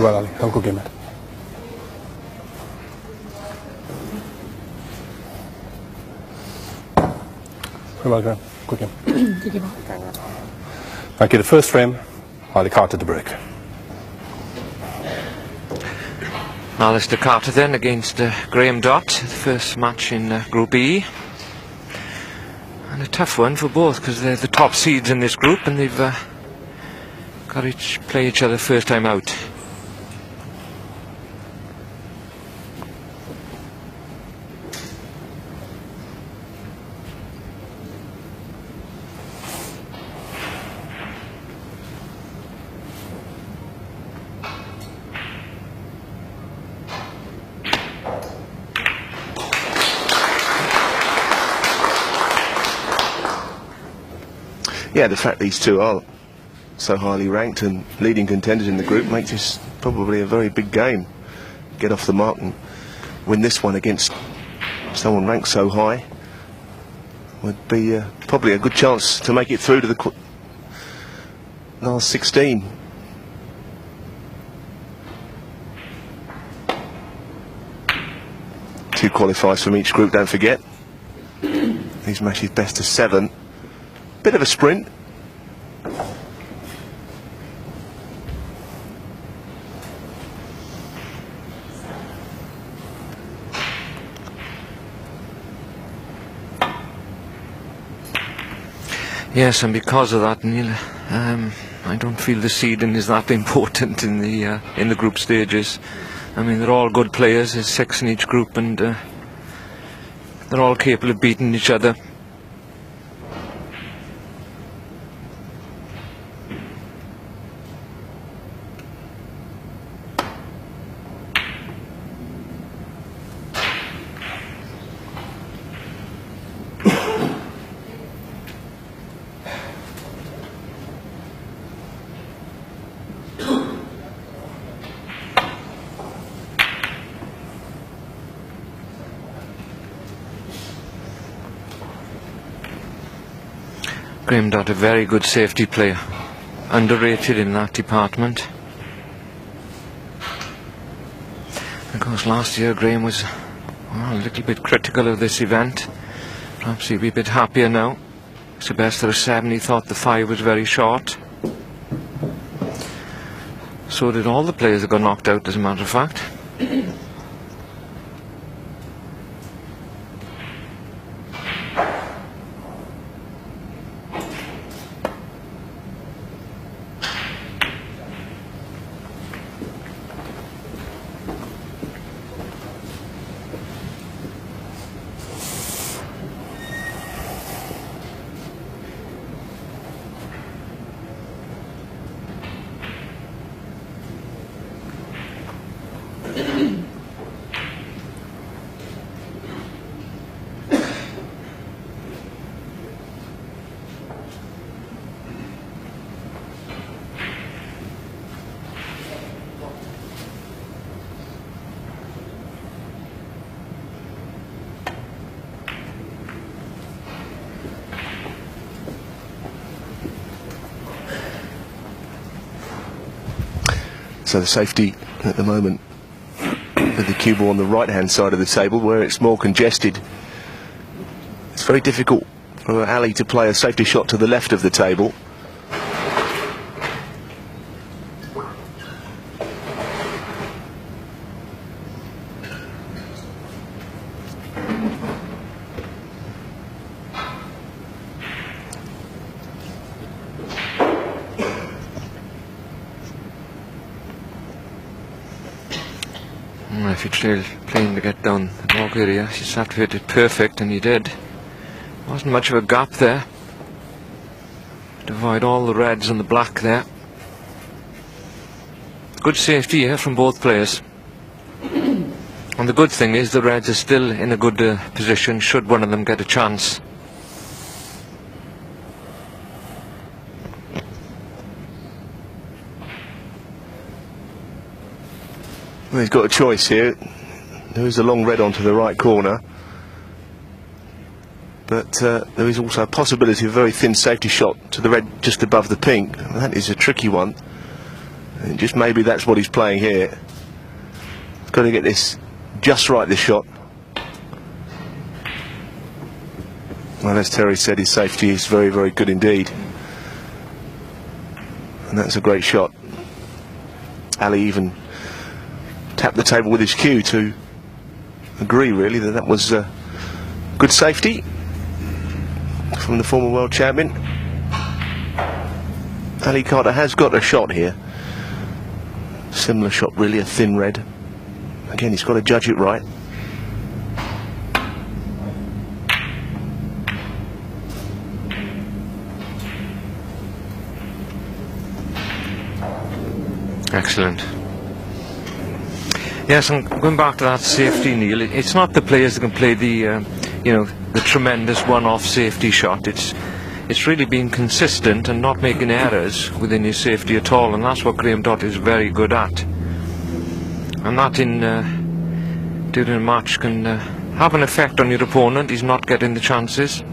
Very well, Ali. Have a good game, mate. Very well, Graeme. Good game. Good game. Thank you. The first frame, Ali Carter to break. Alistair Carter then against Graeme Dott, the first match in Group E. And a tough one for both because they're the top seeds in this group and they've got to play each other first time out. Yeah, the fact these two are so highly ranked and leading contenders in the group makes this probably a very big game. Get off the mark and win this one against someone ranked so high would be probably a good chance to make it through to the last 16. Two qualifiers from each group, don't forget. These matches best of 7. Bit of a sprint. Yes, and because of that, Neil, I don't feel the seeding is that important in the group stages. I mean, they're all good players. There's 6 in each group, and they're all capable of beating each other. Graeme Dott, a very good safety player, underrated in that department. Of course, last year Graeme was a little bit critical of this event. Perhaps he'll be a bit happier now. It's the best of the 7. He thought the 5 was very short. So did all the players that got knocked out, as a matter of fact. So the safety at the moment with the cue ball on the right hand side of the table where it's more congested. It's very difficult for Ali to play a safety shot to the left of the table. If you're playing to get down the log area, you just have to hit it perfect, and he did. Wasn't much of a gap there. Divide all the reds and the black there. Good safety here from both players. And the good thing is the reds are still in a good position should one of them get a chance. Well, he's got a choice here. There is a long red onto the right corner, but there is also a possibility of a very thin safety shot to the red just above the pink. That is a tricky one. And just maybe that's what he's playing here. He's got to get this just right, this shot. Well, as Terry said, his safety is very, very good indeed. And that's a great shot. Ali even tapped the table with his cue to agree, really, that that was good safety from the former world champion. Ali Carter has got a shot here. Similar shot, really, a thin red. Again, he's got to judge it right. Excellent. Yes, and going back to that safety, Neil, it's not the players that can play the, the tremendous one-off safety shot. It's really being consistent and not making errors within his safety at all, and that's what Graeme Dott is very good at. And that during a match can have an effect on your opponent. He's not getting the chances.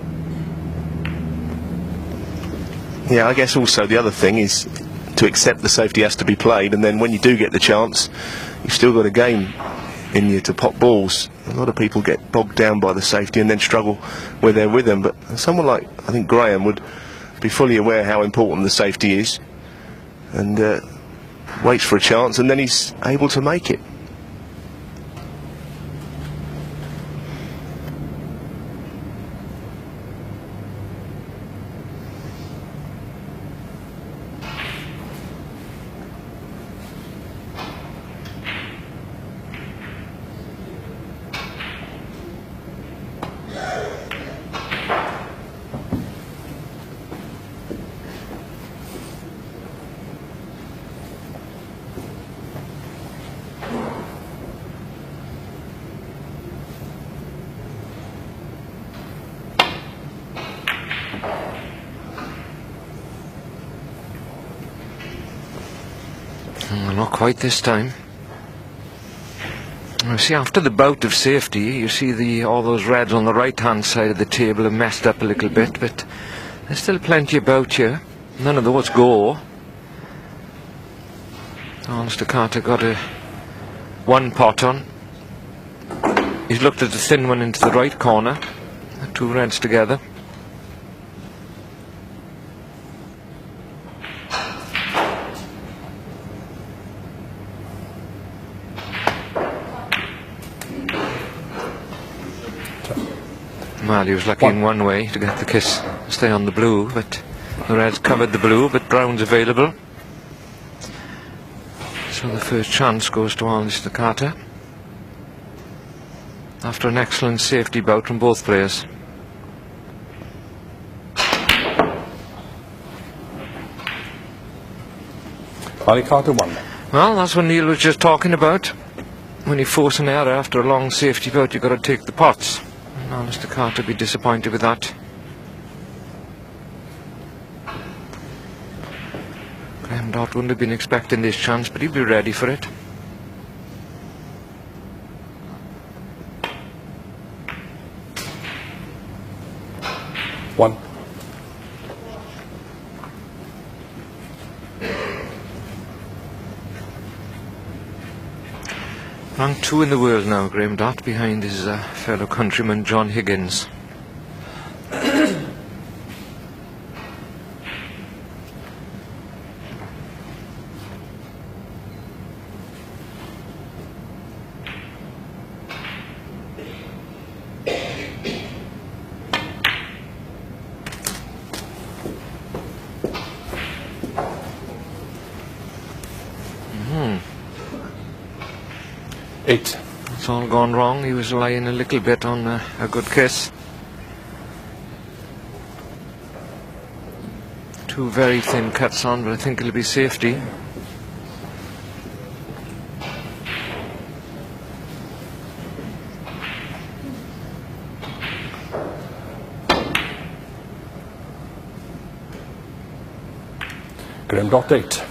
Yeah, I guess also the other thing is to accept the safety has to be played, and then when you do get the chance, you've still got a game in you to pop balls. A lot of people get bogged down by the safety and then struggle where they're with them, but someone like, I think, Graeme would be fully aware how important the safety is, and waits for a chance, and then he's able to make it. Not quite this time. You see, after the bout of safety, you see all those reds on the right-hand side of the table are messed up a little bit, but there's still plenty about here. None of those go. Mr. Carter got one pot on. He's looked at the thin one into the right corner. The two reds together. Well, he was lucky in one way to get the kiss, stay on the blue, but the reds covered the blue, but brown's available. So the first chance goes to Mr. Carter, after an excellent safety bout from both players. Ali Carter 1. Well, that's what Neil was just talking about. When you force an error after a long safety bout, you've got to take the pots. Now Mr. Carter be disappointed with that. Graeme Dott wouldn't have been expecting this chance, but he'd be ready for it. One. Ranked 2 in the world now, Graeme Dott, behind his fellow countryman John Higgins. Eight. It's all gone wrong. He was relying a little bit on a good kiss. Two very thin cuts on, but I think it'll be safety. Graeme Dott 8.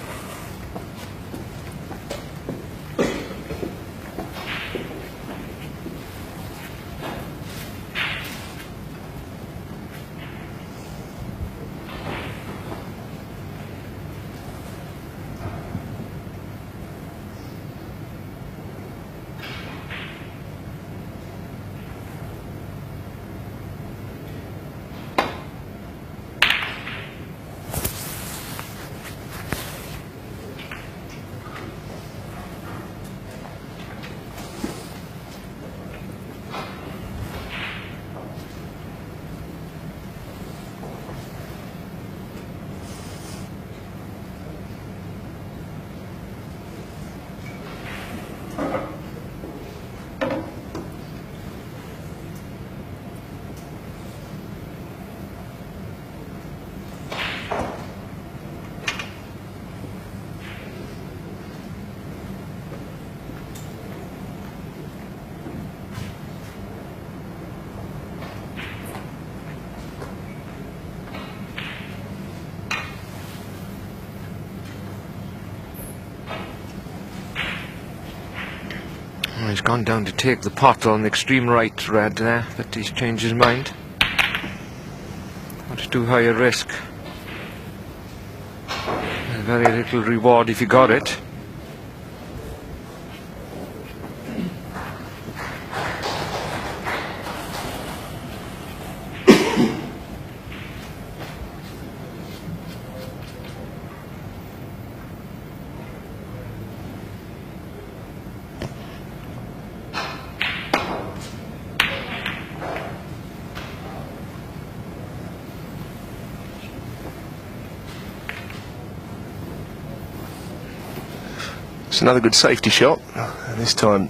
Oh, he's gone down to take the pot on the extreme right red there, but he's changed his mind. Not too high a risk. There's very little reward if you got it. It's another good safety shot, and this time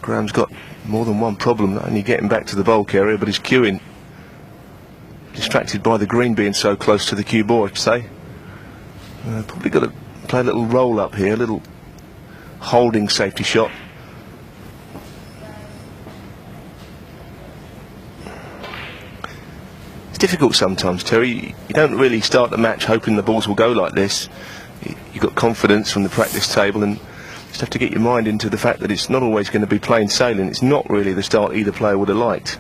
Graham's got more than one problem, not only getting back to the bulk area but he's cueing. Distracted by the green being so close to the cue ball, I'd say. Probably got to play a little roll up here, a little holding safety shot. It's difficult sometimes, Terry. You don't really start the match hoping the balls will go like this. You've got confidence from the practice table, and just have to get your mind into the fact that it's not always going to be plain sailing. It's not really the start either player would have liked.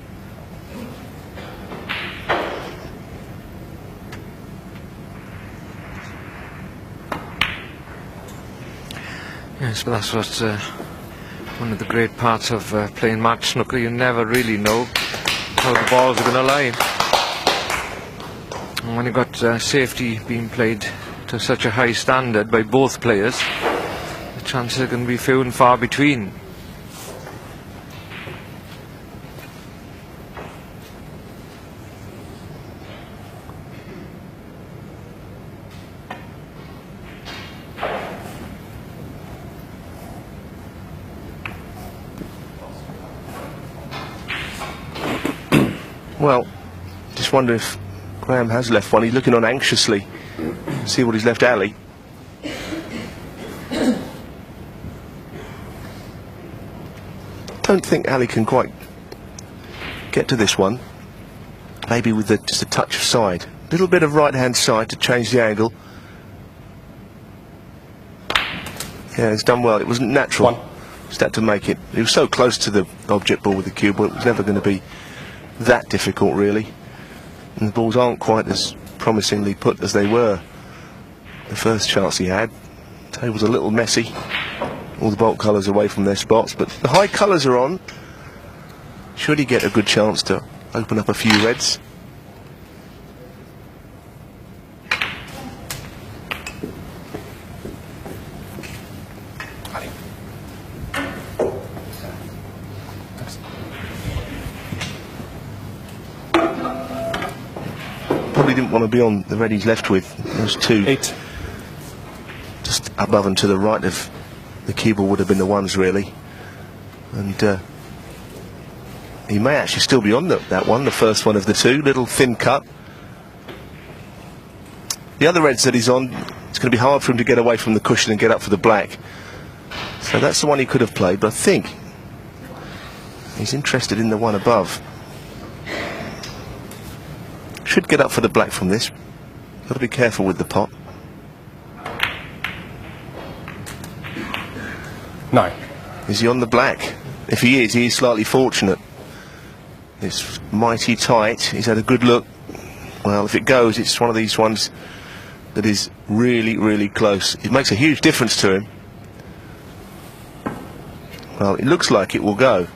Yes, but that's what's one of the great parts of playing match snooker. You never really know how the balls are going to lie. And when you've got safety being played to such a high standard by both players, the chances are going to be few and far between. Well, just wonder if Graeme has left one. He's looking on anxiously. See what he's left Ali. Don't think Ali can quite get to this one. Maybe with just a touch of side. A little bit of right hand side to change the angle. Yeah, it's done well. It wasn't natural. Just had to make it. He was so close to the object ball with the cue ball, it was never going to be that difficult really. And the balls aren't quite as promisingly put as they were the first chance he had. The table's a little messy, all the bulk colours away from their spots, but the high colours are on. Should he get a good chance to open up a few reds? Probably didn't want to be on the red he's left with. Those two 8. just above and to the right of the cue ball would have been the ones really, and he may actually still be on that one, the first one of the two. Little thin cut. The other reds that he's on, it's going to be hard for him to get away from the cushion and get up for the black, so that's the one he could have played, but I think he's interested in the one above. Should get up for the black from this. Got to be careful with the pot. 9. Is he on the black? If he is slightly fortunate. It's mighty tight. He's had a good look. Well, if it goes, it's one of these ones that is really, really close. It makes a huge difference to him. Well, it looks like it will go.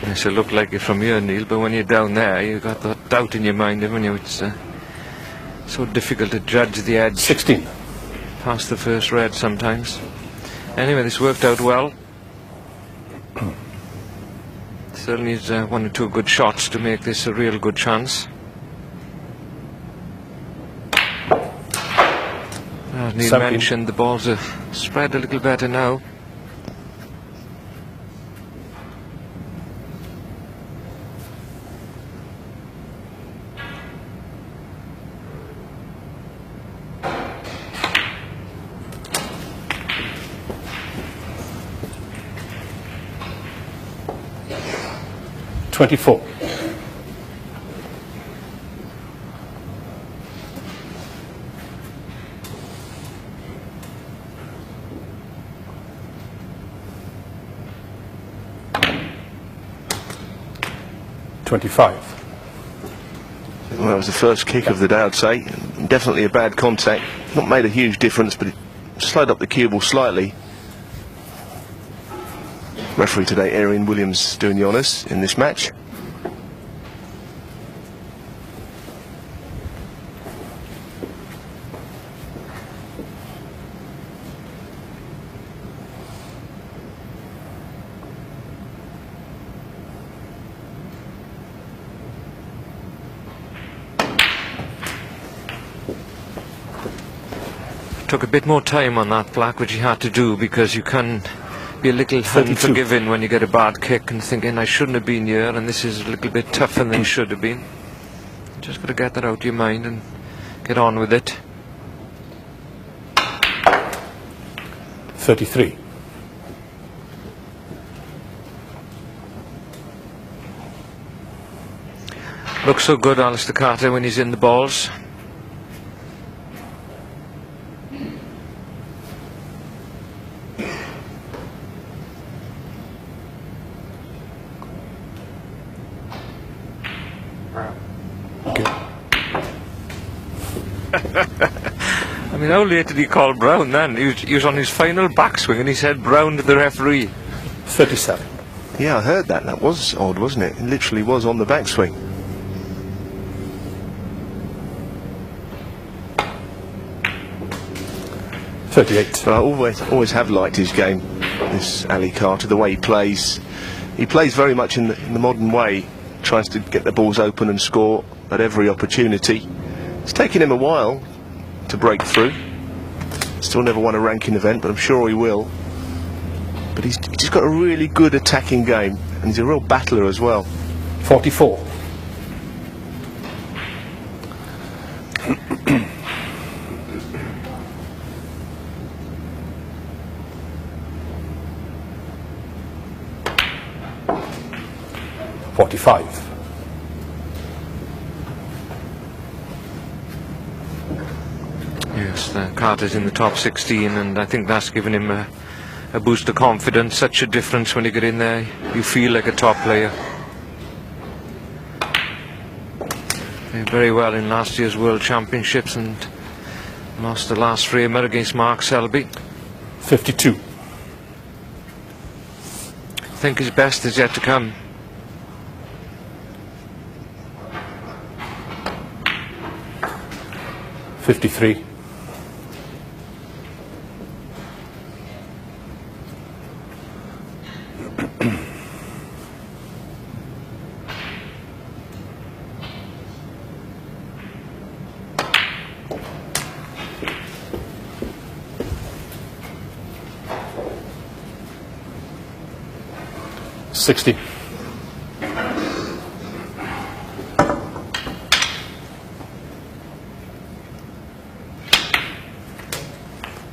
Yes, it looked like it from here, Neil, but when you're down there, you've got that doubt in your mind, haven't you? It's so difficult to judge the edge 16. past the first red sometimes. Anyway, this worked out well. Still needs 1 or 2 good shots to make this a real good chance. As Neil 17. mentioned, the balls are spread a little better now. 24. Well, that was the first kick of the day, I'd say. Definitely a bad contact. Not made a huge difference, but it slowed up the cue ball slightly. Referee today, Arian Williams, doing the honours in this match. Took a bit more time on that black, which he had to do, because you can be a little unforgiving when you get a bad kick and thinking, I shouldn't have been here, and this is a little bit tougher than it should have been. Just got to get that out of your mind and get on with it. 33. Looks so good, Alistair Carter, when he's in the balls. I mean, how late did he call Brown then? He was on his final backswing and he said Brown to the referee. 37. Yeah, I heard that. That was odd, wasn't it? It literally was on the backswing. But I always have liked his game, this Ali Carter, the way he plays. He plays very much in the modern way, tries to get the balls open and score at every opportunity. It's taken him a while to break through. Still never won a ranking event, but I'm sure he will. But he's just got a really good attacking game, and he's a real battler as well. 44. Yes, Carter's in the top 16, and I think that's given him a boost of confidence. Such a difference when you get in there. You feel like a top player. Played very well in last year's World Championships and lost the last framer against Mark Selby. 52. I think his best is yet to come. $53. $60.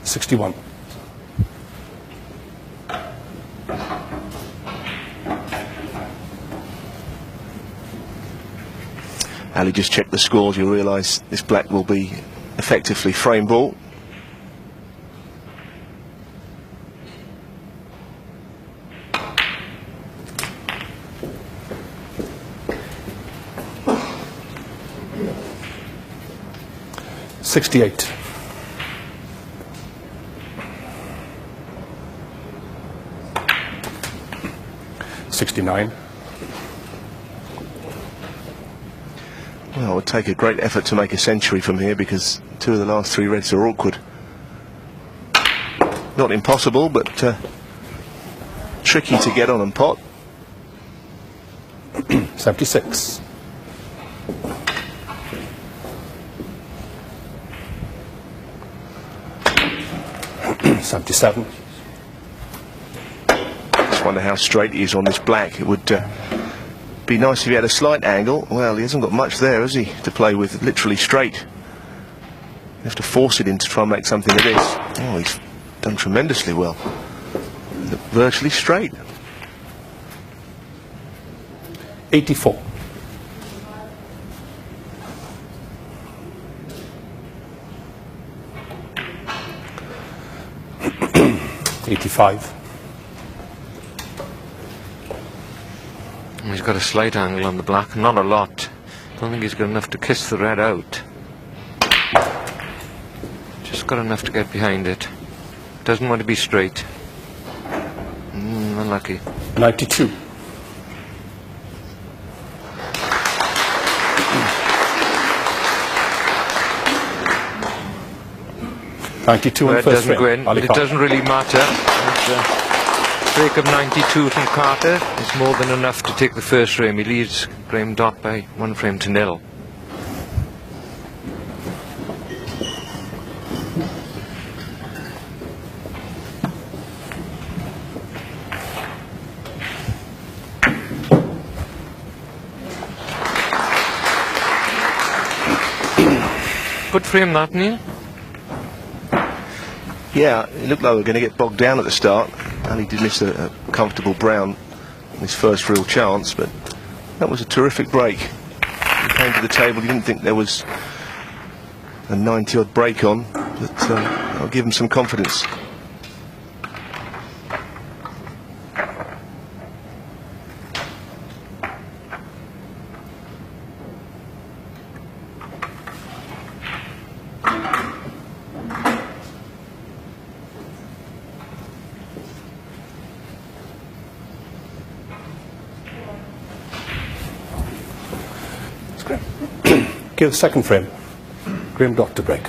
61. Ali, just check the scores, you'll realise this black will be effectively frame ball. $68. 69. Well, it would take a great effort to make a century from here, because two of the last three reds are awkward. Not impossible, but tricky to get on and pot. 76. 77. Just wonder how straight he is on this black. It would be nice if he had a slight angle. Well, he hasn't got much there, has he, to play with? Literally straight. You have to force it in to try and make something of this. Oh, he's done tremendously well. Virtually straight. 84. 85. He's got a slight angle on the black, not a lot. Don't think he's got enough to kiss the red out. Just got enough to get behind it. Doesn't want to be straight. Unlucky. 92. 92 on Well, the it first doesn't frame. go in, but Ali it Khan. doesn't really matter. Break of 92 from Carter is more than enough to take the first frame. He leads Graeme Dott by 1 frame to 0. Good frame that, Neil. Yeah, it looked like we were going to get bogged down at the start. Ali did miss a comfortable brown in his first real chance, but that was a terrific break. He came to the table, he didn't think there was a 90-odd break on, but I'll give him some confidence. Give the second frame. Graeme Dott to break.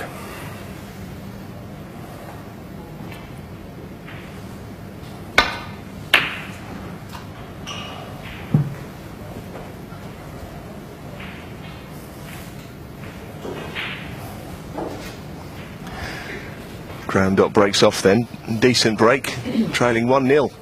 Graeme Dott breaks off then. Decent break, trailing 1-0.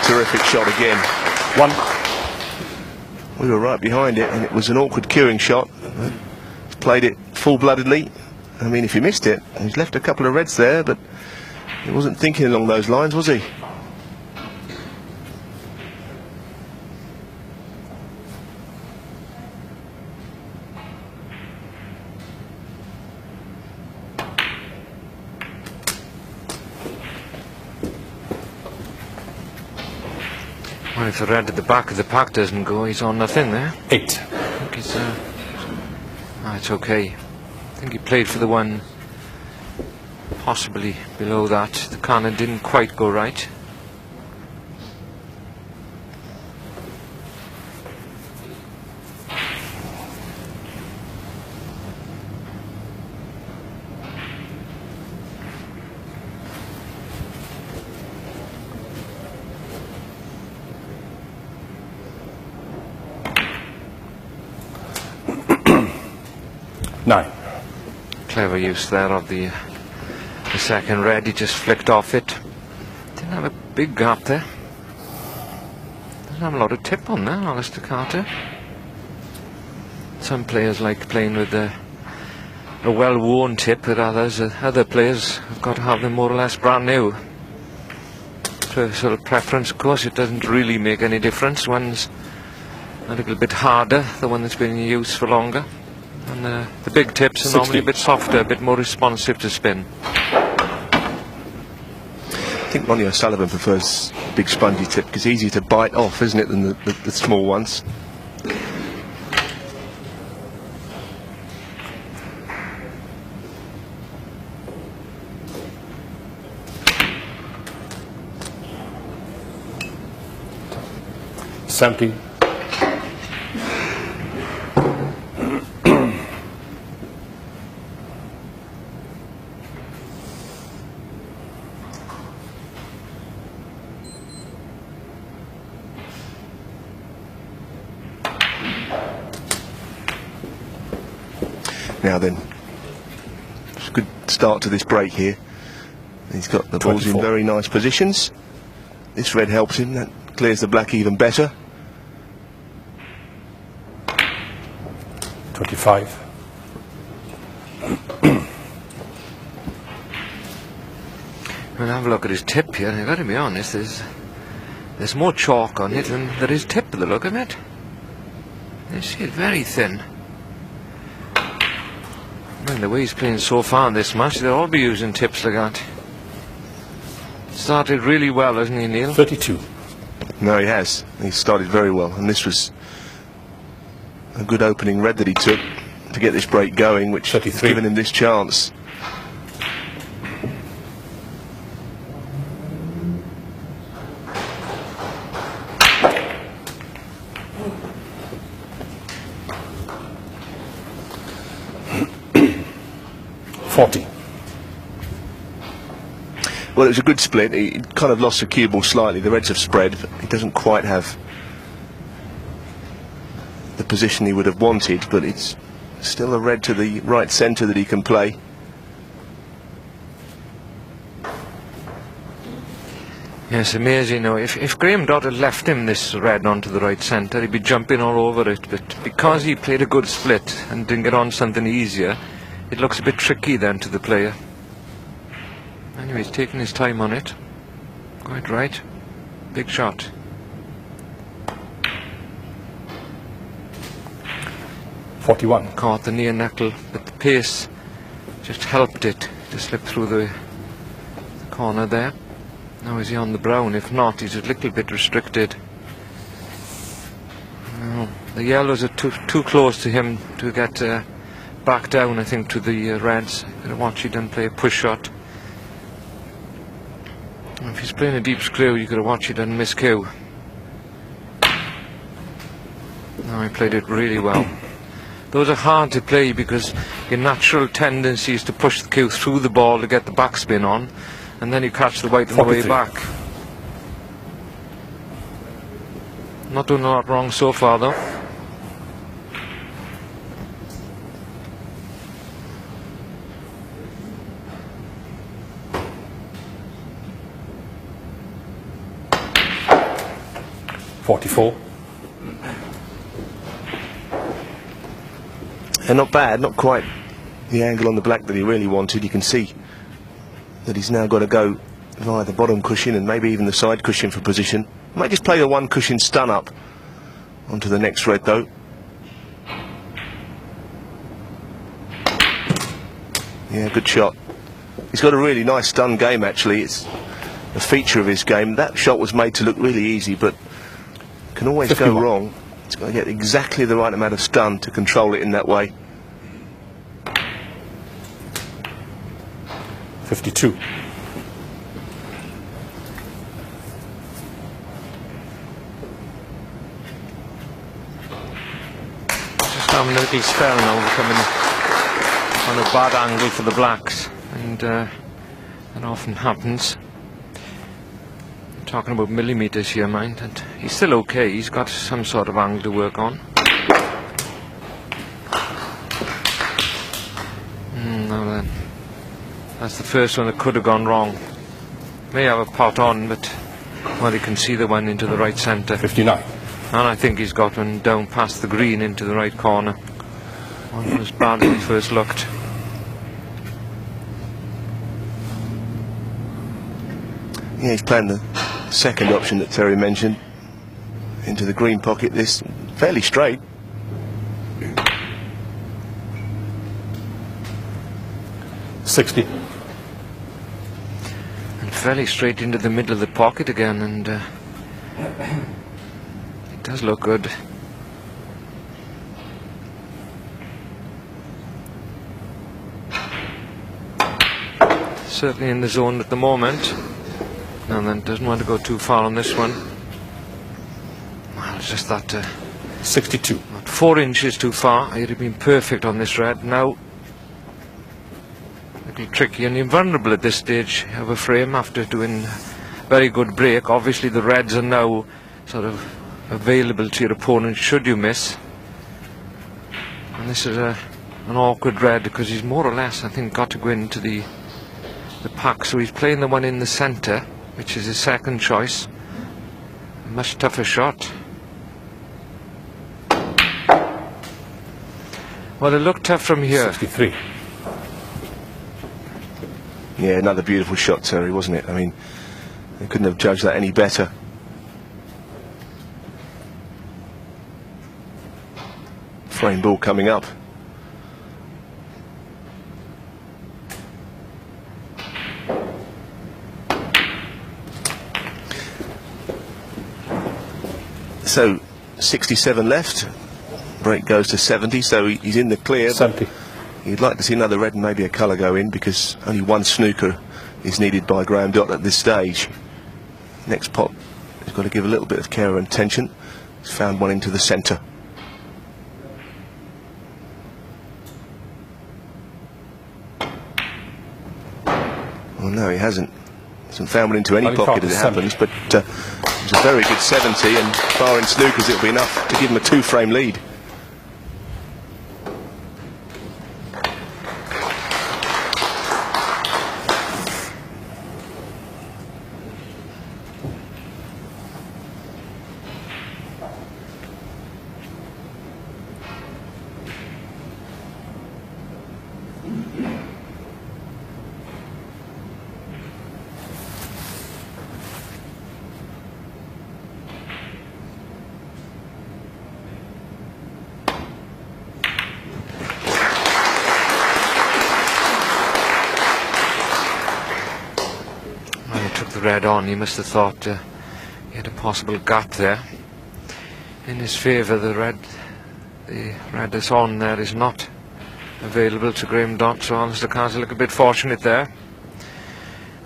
Terrific shot again. 1. We were right behind it, and it was an awkward cueing shot. He's played it full-bloodedly. I mean, if he missed it, he's left a couple of reds there, but he wasn't thinking along those lines, was he? Well, if the red at the back of the pack doesn't go, he's on nothing there. 8. I think it's, it's okay. I think he played for the one possibly below that. The cannon didn't quite go right. Clever use there of the second red. He just flicked off it. Didn't have a big gap there. Doesn't have a lot of tip on there, Alistair Carter. Some players like playing with a well-worn tip, but other players have got to have them more or less brand new. Personal preference, of course, it doesn't really make any difference. One's a little bit harder, the one that's been in use for longer. And the big tips are normally a bit softer, a bit more responsive to spin. I think Ronnie O'Sullivan prefers big spongy tip because it's easier to bite off, isn't it, than the small ones. 70. Now then, it's a good start to this break here. He's got the balls in 24. very nice positions. This red helps him, that clears the black even better. 25. We'll have a look at his tip here, and I've got to be honest, there's more chalk on it than there is tip by the look of it. You see it very thin. Well, the way he's playing so far in this match, they'll all be using tips like that. Started really well, hasn't he, Neil? 32. No, he has. He started very well, and this was a good opening red that he took to get this break going, which has 33. given him this chance. Well, it was a good split. He kind of lost the cue ball slightly. The reds have spread, but he doesn't quite have the position he would have wanted, but it's still a red to the right centre that he can play. Yes, amazing. You know, if Graeme Dott had left him this red onto the right centre, he'd be jumping all over it. But because he played a good split and didn't get on something easier, it looks a bit tricky then to the player. Anyway, he's taking his time on it. Quite right. Big shot. .41. Caught the near knuckle, but the pace just helped it to slip through the corner there. Now is he on the brown? If not, he's a little bit restricted. No, the yellows are too close to him to get back down, I think, to the reds. Gotta watch he doesn't play a push shot. If he's playing a deep screw, you gotta watch he doesn't miss cue. No, he played it really well. Those are hard to play because your natural tendency is to push the cue through the ball to get the backspin on, and then you catch the white on the way 43. back. Not doing a lot wrong so far, though. .44. And not bad, not quite the angle on the black that he really wanted. You can see that he's now got to go via the bottom cushion and maybe even the side cushion for position. Might just play the one cushion stun up onto the next red though. Yeah, good shot. He's got a really nice stun game actually. It's a feature of his game. That shot was made to look really easy, but can always 51. go wrong. It's got to get exactly the right amount of stun to control it in that way. 52. Just having a little spell now, coming on a bad angle for the blacks, and that often happens. I'm talking about millimetres here, mind, and he's still okay. He's got some sort of angle to work on. Now then, that's the first one that could have gone wrong. May have a pot on, but well, you can see the one into the right centre. 59. And I think he's got one down past the green into the right corner. Wasn't as bad as he first looked. Yeah, he's playing the second option that Terry mentioned into the green pocket. This fairly straight. .60. And fairly straight into the middle of the pocket again, and it does look good. Certainly in the zone at the moment. And then doesn't want to go too far on this one. Well, It's just that 62. 4 inches too far. He'd have been perfect on this red. Now, a little tricky and invulnerable at this stage of a frame after doing very good break. Obviously the reds are now sort of available to your opponent should you miss. And this is an awkward red because he's more or less, I think, got to go into the pack. So he's playing the one in the centre, which is his second choice. A much tougher shot. Well, it looked tough from here. 63. Yeah, another beautiful shot, Terry, wasn't it? I mean, they couldn't have judged that any better. Frame ball coming up. So 67 left. Break goes to 70, so he's in the clear. 70. You'd like to see another red and maybe a colour go in, because only one snooker is needed by Graeme Dott at this stage. Next pot, he's got to give a little bit of care and attention. He's found one into the centre. Well, no, he hasn't. Hasn't found one into any Only pocket as it 70. happens, but it was a very good 70, and barring snookers, it'll be enough to give him a 2-frame lead. Red on, he must have thought he had a possible gap there. In his favour, the red that's on there is not available to Graeme Dott, so Alistair Carr's a little bit fortunate there,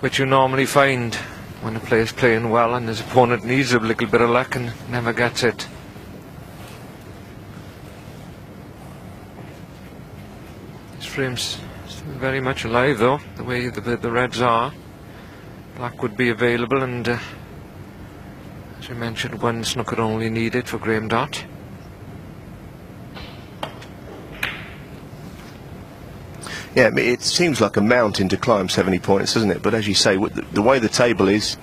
which you normally find when a player's playing well and his opponent needs a little bit of luck and never gets it. This frame's still very much alive though, the way the reds are. Black would be available, and as you mentioned, one snooker only needed for Graeme Dott. Yeah, I mean, it seems like a mountain to climb 70 points, doesn't it? But as you say, with the way the table is,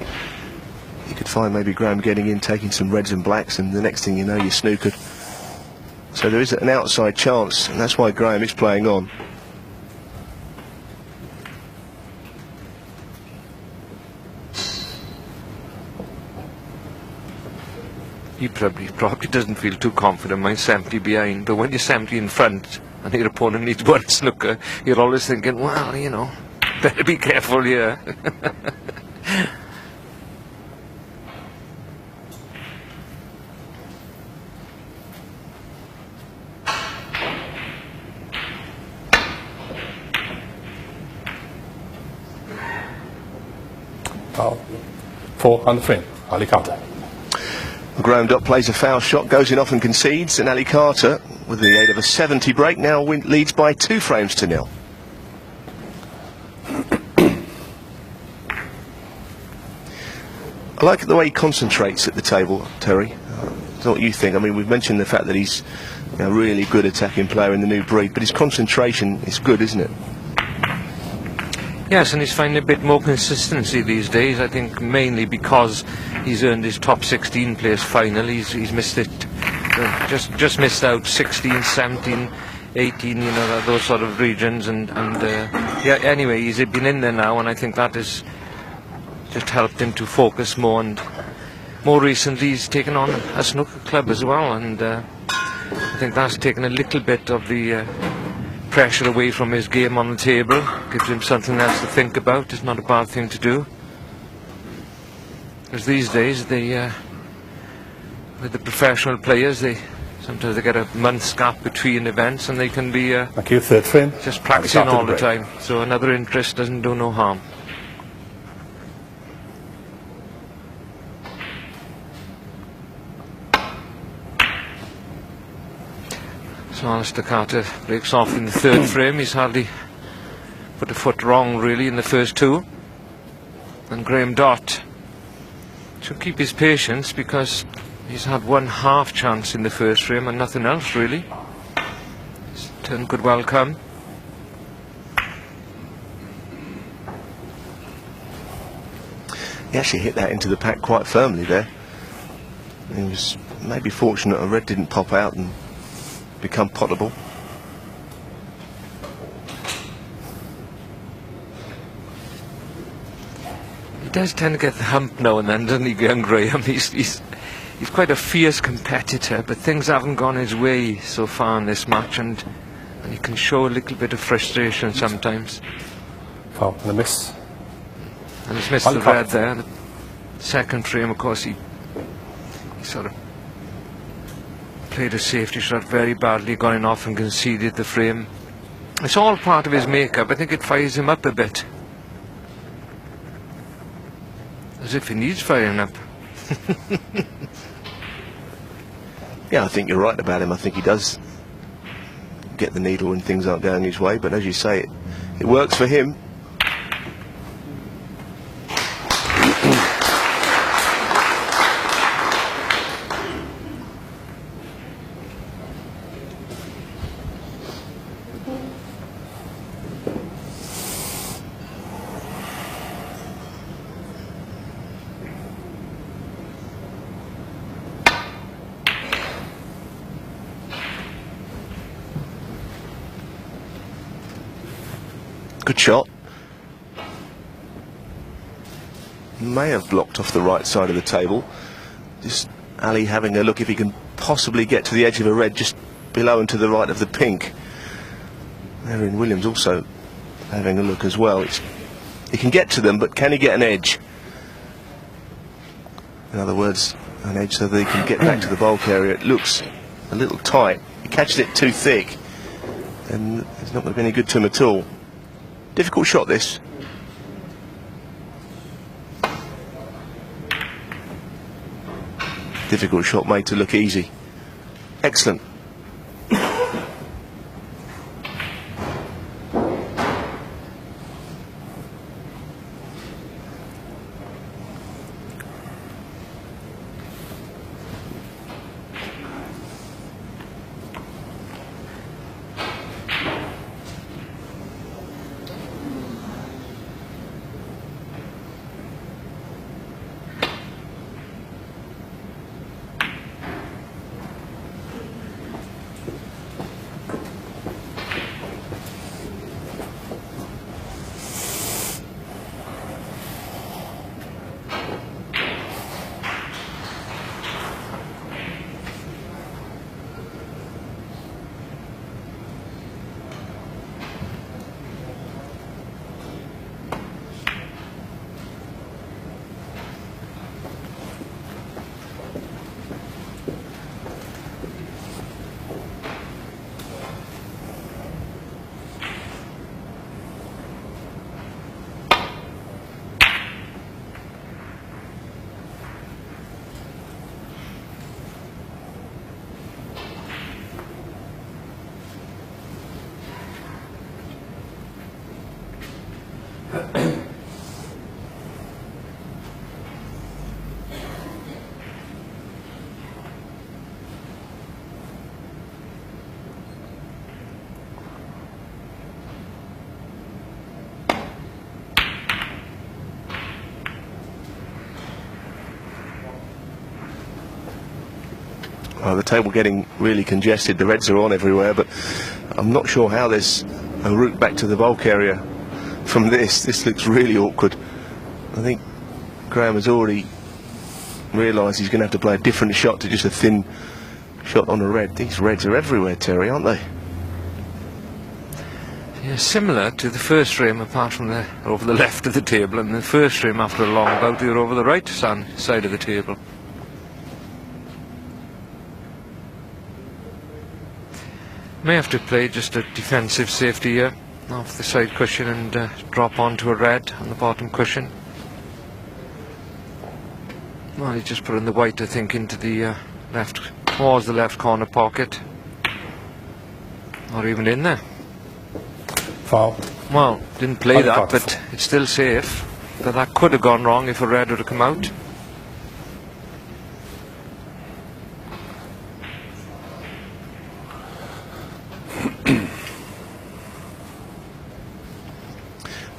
you could find maybe Graeme getting in, taking some reds and blacks, and the next thing you know, you're snookered. So there is an outside chance, and that's why Graeme is playing on. He probably doesn't feel too confident, mine's 70 behind, but when you're 70 in front and your opponent needs one snooker, you're always thinking, well, you know, better be careful here. Foul. 4 on the frame. Ali Carter. Graeme Dott plays a foul shot, goes in off and concedes, and Ali Carter, with the aid of a 70 break, now leads by 2 frames to 0. I like the way he concentrates at the table, Terry. I don't know what you think. I mean, we've mentioned the fact that he's a really good attacking player in the new breed, but his concentration is good, isn't it? Yes, and he's finding a bit more consistency these days, I think mainly because he's earned his top 16 place final. He's missed it, just missed out 16, 17, 18, you know, those sort of regions, and yeah, anyway, he's been in there now, and I think that has just helped him to focus more, and more recently he's taken on a snooker club as well, and I think that's taken a little bit of the pressure away from his game on the table, gives him something else to think about. It's not a bad thing to do, because these days with the professional players, sometimes they get a month's gap between events, and they can be Thank you. 3rd frame. just practicing all the time, so another interest doesn't do no harm. Alistair Carter breaks off in the third frame. He's hardly put a foot wrong really in the first two. And Graeme Dott should keep his patience because he's had one half chance in the first frame and nothing else really. His turn could well come. He actually hit that into the pack quite firmly there. He was maybe fortunate a red didn't pop out and become potable. He does tend to get the hump now and then, doesn't he, young Graeme? He's quite a fierce competitor, but things haven't gone his way so far in this match, and he can show a little bit of frustration sometimes. Foul and a miss. And he's missed the red there. The second frame, of course, he sort of played a safety shot very badly, going off and conceded the frame. It's all part of his makeup. I think it fires him up a bit. As if he needs firing up. Yeah, I think you're right about him. I think he does get the needle when things aren't going his way, but as you say, it works for him. Good shot. May have blocked off the right side of the table. Just Ali having a look if he can possibly get to the edge of a red just below and to the right of the pink. Aaron Williams also having a look as well. He can get to them, but can he get an edge? In other words, an edge so that he can get back to the bulk area. It looks a little tight. He catches it too thick, and it's not going to be any good to him at all. Difficult shot, this. Difficult shot made to look easy. Excellent. The table getting really congested. The reds are on everywhere, but I'm not sure how there's a route back to the bulk area from this. This looks really awkward. I think Graeme has already realised he's going to have to play a different shot to just a thin shot on a red. These reds are everywhere, Terry, aren't they? Yeah, similar to the first frame, apart from they're over the left of the table, and the first frame after a long bout they're over the right side of the table. May have to play just a defensive safety here off the side cushion and drop onto a red on the bottom cushion. Well, he just put in the white, I think, into the left, towards the left corner pocket. Or even in there. Foul. Well, didn't play I'd that, got but it's still safe. But that could have gone wrong if a red would have come out.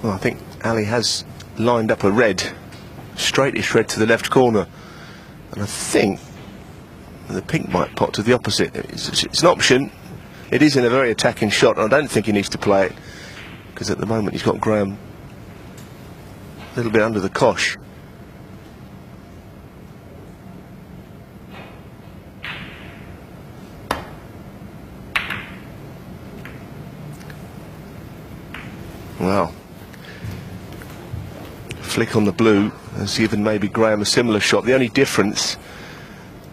Well, I think Ali has lined up a red, straightish red to the left corner, and I think the pink might pot to the opposite. It's an option. It is in a very attacking shot, and I don't think he needs to play it, because at the moment he's got Graeme a little bit under the cosh. Well, flick on the blue has given maybe Graeme a similar shot. The only difference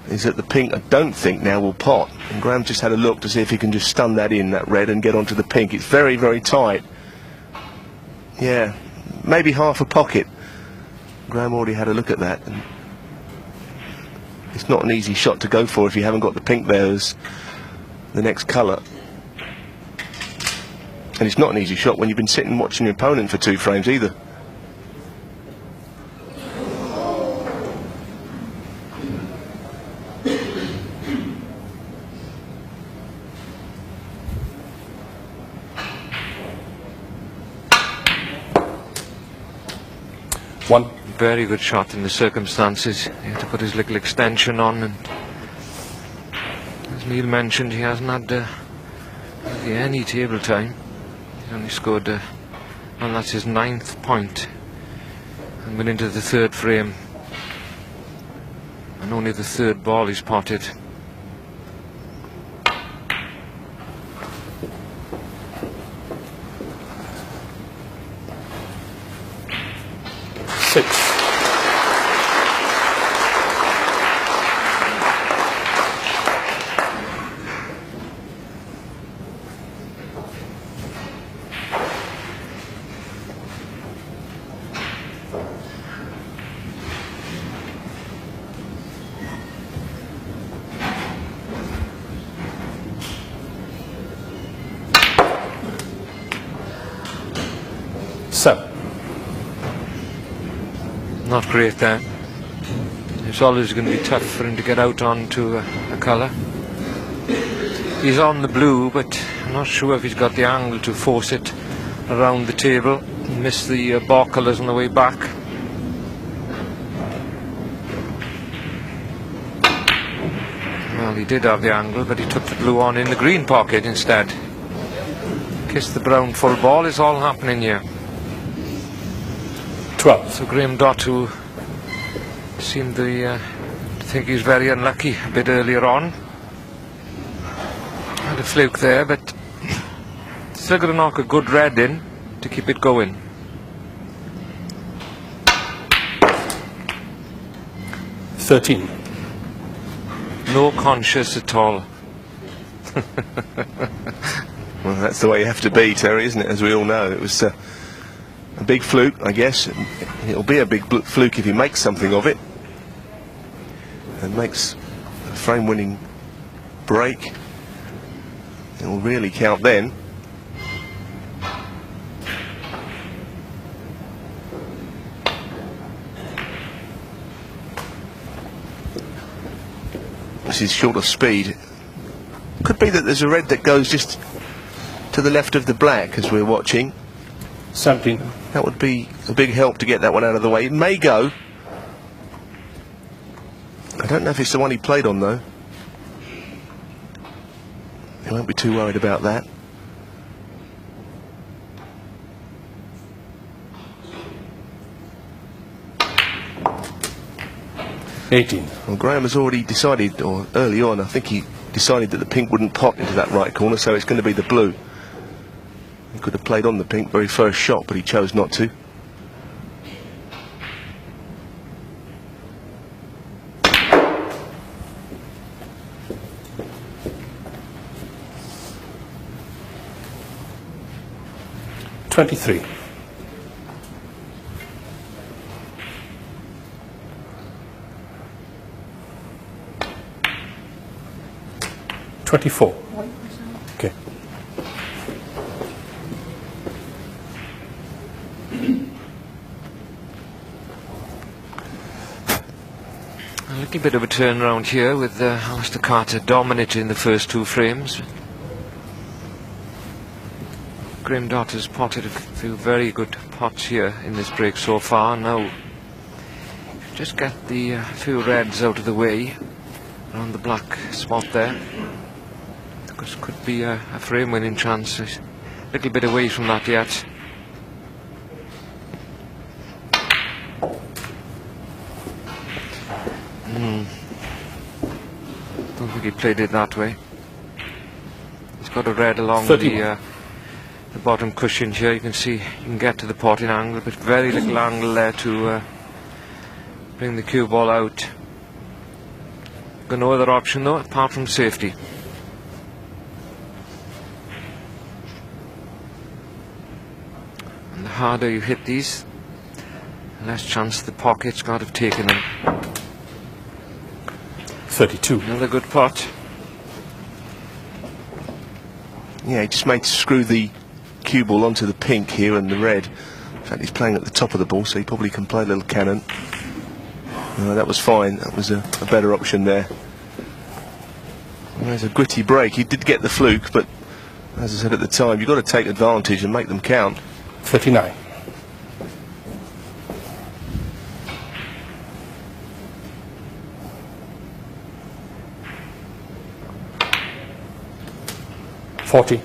is that the pink, I don't think now, will pot. And Graeme just had a look to see if he can just stun that in, that red, and get onto the pink. It's very, very tight. Yeah, maybe half a pocket. Graeme already had a look at that. And it's not an easy shot to go for if you haven't got the pink there as the next colour. And it's not an easy shot when you've been sitting watching your opponent for 2 frames either. One. Very good shot in the circumstances. He had to put his little extension on, and as Neil mentioned, he hasn't had any table time. He's only scored, well, that's his 9th point, and went into the 3rd frame, and only the 3rd ball he's potted. Six. Seven. Not great there. It's always going to be tough for him to get out onto a colour. He's on the blue, but I'm not sure if he's got the angle to force it around the table. He missed the bar colours on the way back. Well, he did have the angle, but he took the blue on in the green pocket instead. Kissed the brown full ball. It's all happening here. 12. So Graeme Dott, who seemed to think he was very unlucky a bit earlier on, had a fluke there, but still got to knock a good red in to keep it going. $13. No conscious at all. Well, that's the way you have to be, Terry, isn't it? As we all know, it was a big fluke, I guess. It'll be a big fluke if he makes something of it and makes a frame-winning break. It'll really count then. This is short of speed. Could be that there's a red that goes just to the left of the black as we're watching. 17. That would be a big help to get that one out of the way. It may go. I don't know if it's the one he played on, though. He won't be too worried about that. $18. Well, Graeme has already decided, or early on, I think he decided that the pink wouldn't pot into that right corner, so it's going to be the blue. He could have played on the pink very first shot, but he chose not to. $23. $24. Okay. A little bit of a turnaround here with Alistair Carter dominating the first two frames. Graeme Dott has potted a few very good pots here in this break so far. Now, just get the few reds out of the way around the black spot there. This could be a frame winning chance. A little bit away from that yet. Don't think he played it that way. He's got a red along the bottom cushion here. You can see you can get to the potting angle, but very little angle there to bring the cue ball out. Got no other option though, apart from safety. And the harder you hit these, the less chance the pocket's got of taking them. 32. Another good pot. Yeah, he just made to screw the cue ball onto the pink here and the red. In fact, he's playing at the top of the ball, so he probably can play a little cannon. That was fine. That was a better option there. There's a gritty break. He did get the fluke, but as I said at the time, you've got to take advantage and make them count. 39. $40.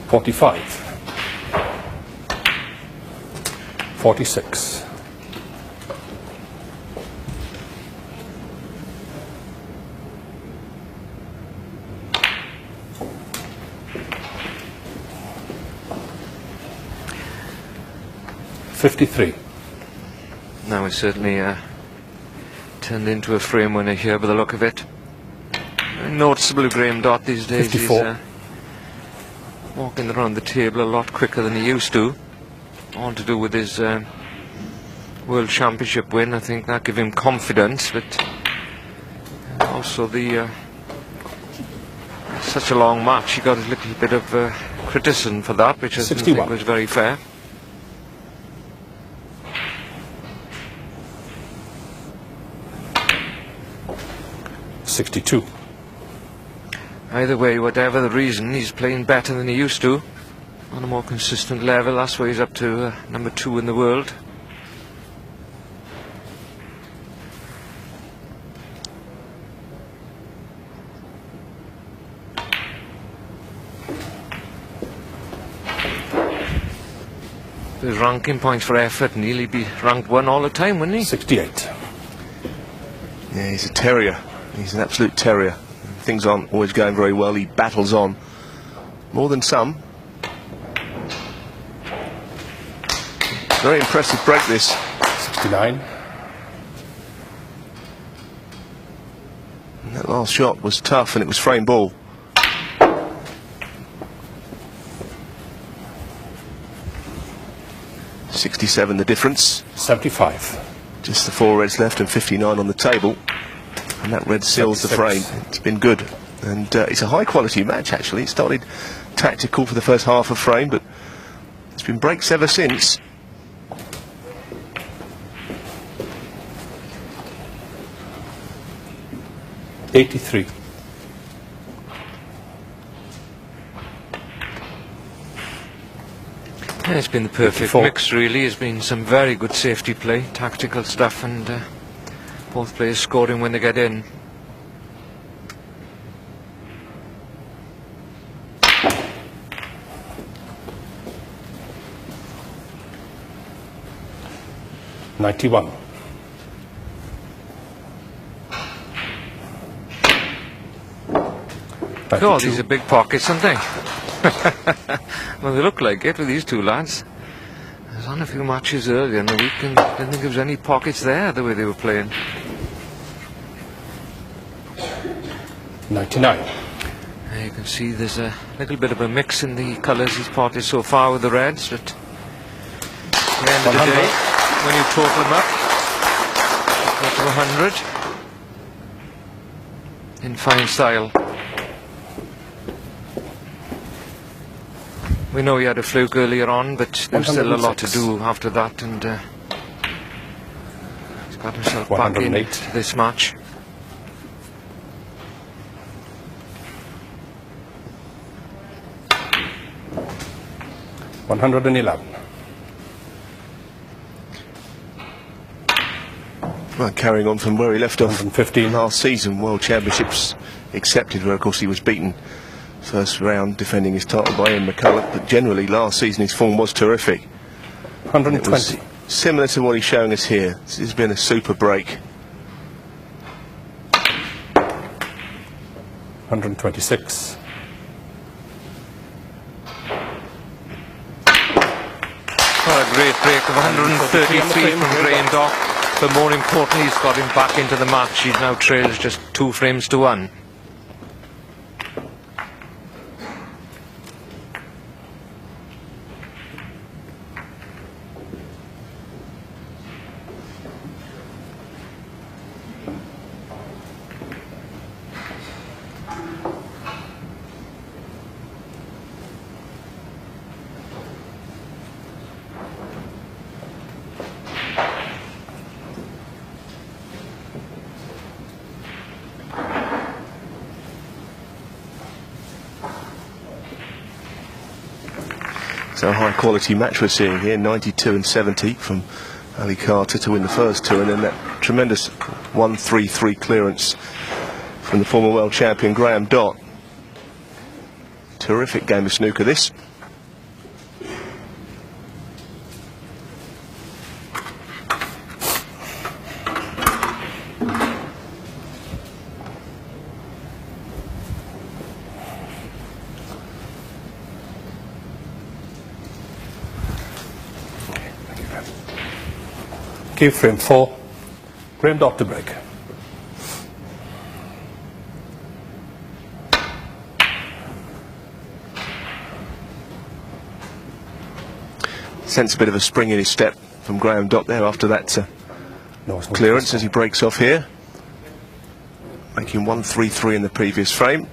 $45. 46. $53. Now it's certainly turned into a frame winner here by the look of it. Very noticeable Graeme Dott these days. 54. He's walking around the table a lot quicker than he used to. All to do with his World Championship win. I think that gave him confidence, but also the such a long match, he got a little bit of criticism for that, which I didn't think was very fair. $62. Either way, whatever the reason, he's playing better than he used to, on a more consistent level. That's why he's up to number 2 in the world. His ranking points for effort, and he'll be ranked 1 all the time, wouldn't he? 68. Yeah, he's a terrier. He's an absolute terrier. Things aren't always going very well. He battles on more than some. Very impressive break, this. 69. And that last shot was tough, and it was frame ball. $67 the difference. 75. Just the 4 reds left and 59 on the table. And that red seals the frame. It's been good. And it's a high quality match, actually. It started tactical for the first half of frame, but it's been breaks ever since. $83. Yeah, it's been the perfect mix, really. It's been some very good safety play, tactical stuff, and both players scoring when they get in. $91. God, these are big pockets, aren't they? Well, they look like it with these two lads. I was on a few matches earlier in the week and didn't think there was any pockets there the way they were playing. 99. You can see there's a little bit of a mix in the colours he's potted so far with the reds, but at the end of the 100. day, when you total them up, you've got to 100 in fine style. We know he had a fluke earlier on, but there's still a lot to 106. do after that, and he's got himself back in 108. this match. $111. Well, carrying on from where he left off 115. last season, World Championships accepted, where of course he was beaten first round defending his title by Ian McCulloch, but generally last season his form was terrific. It 120. was similar to what he's showing us here. This has been a super break. 126. Well, a great break of 133 from Graeme Dott, but more importantly he's got him back into the match. He's now trails just 2 frames to 1. So a high quality match we're seeing here, 92 and 70 from Ali Carter to win the first two, and then that tremendous 1-3-3 clearance from the former world champion Graeme Dott. Terrific game of snooker this. Cue frame 4. Graeme Dott to break. Sense a bit of a spring in his step from Graeme Dott there after that No, it's not clearance as he breaks off here, making 1-3-3 in the previous frame.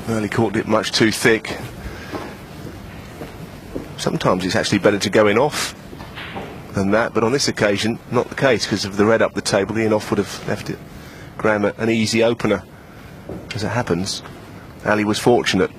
Well, he caught it much too thick. Sometimes it's actually better to go in off than that, but on this occasion, not the case, because of the red up the table. The in off would have left it Graeme an easy opener. As it happens, Ali was fortunate.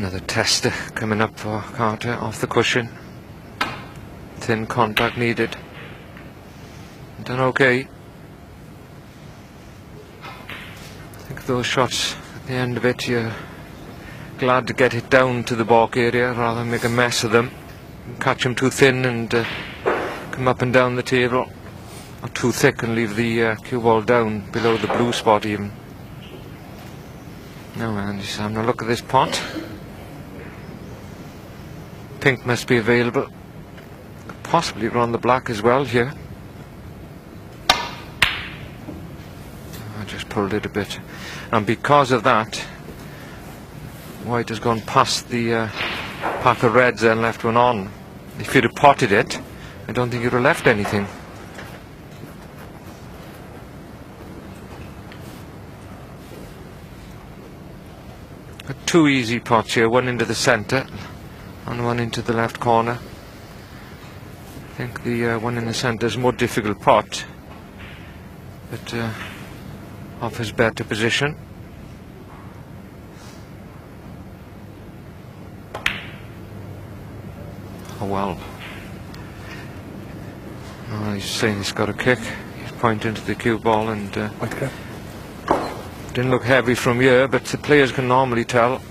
Another tester coming up for Carter off the cushion. Thin contact needed. Done okay. I think those shots at the end of it, you're glad to get it down to the balk area rather than make a mess of them. Catch them too thin and come up and down the table, or too thick and leave the cue ball down below the blue spot even. Now Andy's having a look at this pot. Pink must be available. Could possibly run the black as well here. I just pulled it a bit, and because of that, white has gone past the pack of reds and left one on. If you'd have potted it, I don't think you'd have left anything. Got two easy pots here, one into the centre and one into the left corner. I think the one in the centre is a more difficult pot, but offers better position. Oh well. Oh, he's saying he's got a kick. He's pointing to the cue ball and didn't look heavy from here, but the players can normally tell.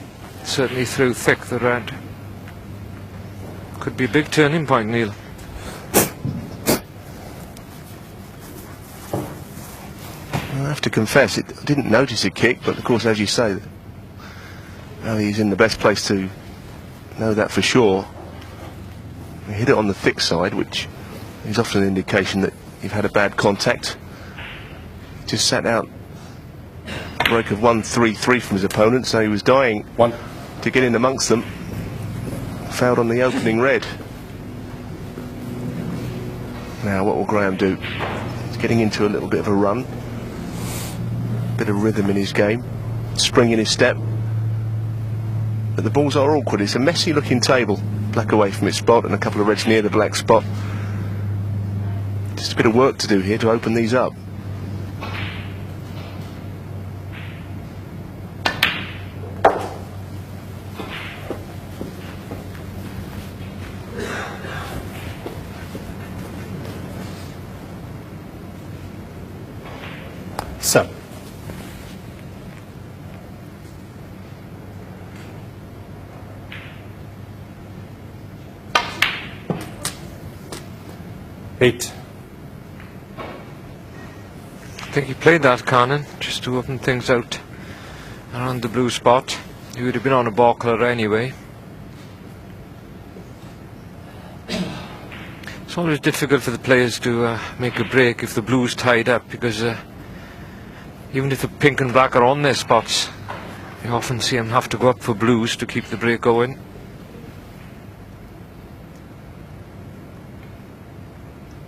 Certainly threw thick the red. Could be a big turning point, Neil. I have to confess, I didn't notice a kick, but of course, as you say, he's in the best place to know that for sure. He hit it on the thick side, which is often an indication that you've had a bad contact. He just sat out a break of 1-3-3 from his opponent, so he was dying to get in amongst them. Fouled on the opening red. Now what will Graeme do? He's getting into a little bit of a run. Bit of rhythm in his game. Spring in his step. But the balls are awkward. It's a messy looking table. Black away from its spot and a couple of reds near the black spot. Just a bit of work to do here to open these up. So, eight. I think he played that cannon just to open things out around the blue spot. He would have been on a ball colour anyway. It's always difficult for the players to make a break if the blue's tied up, because even if the pink and black are on their spots, you often see them have to go up for blues to keep the break going.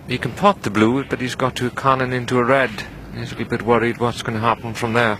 He can pot the blue, but he's got to cannon into a red. He's a little bit worried what's going to happen from there.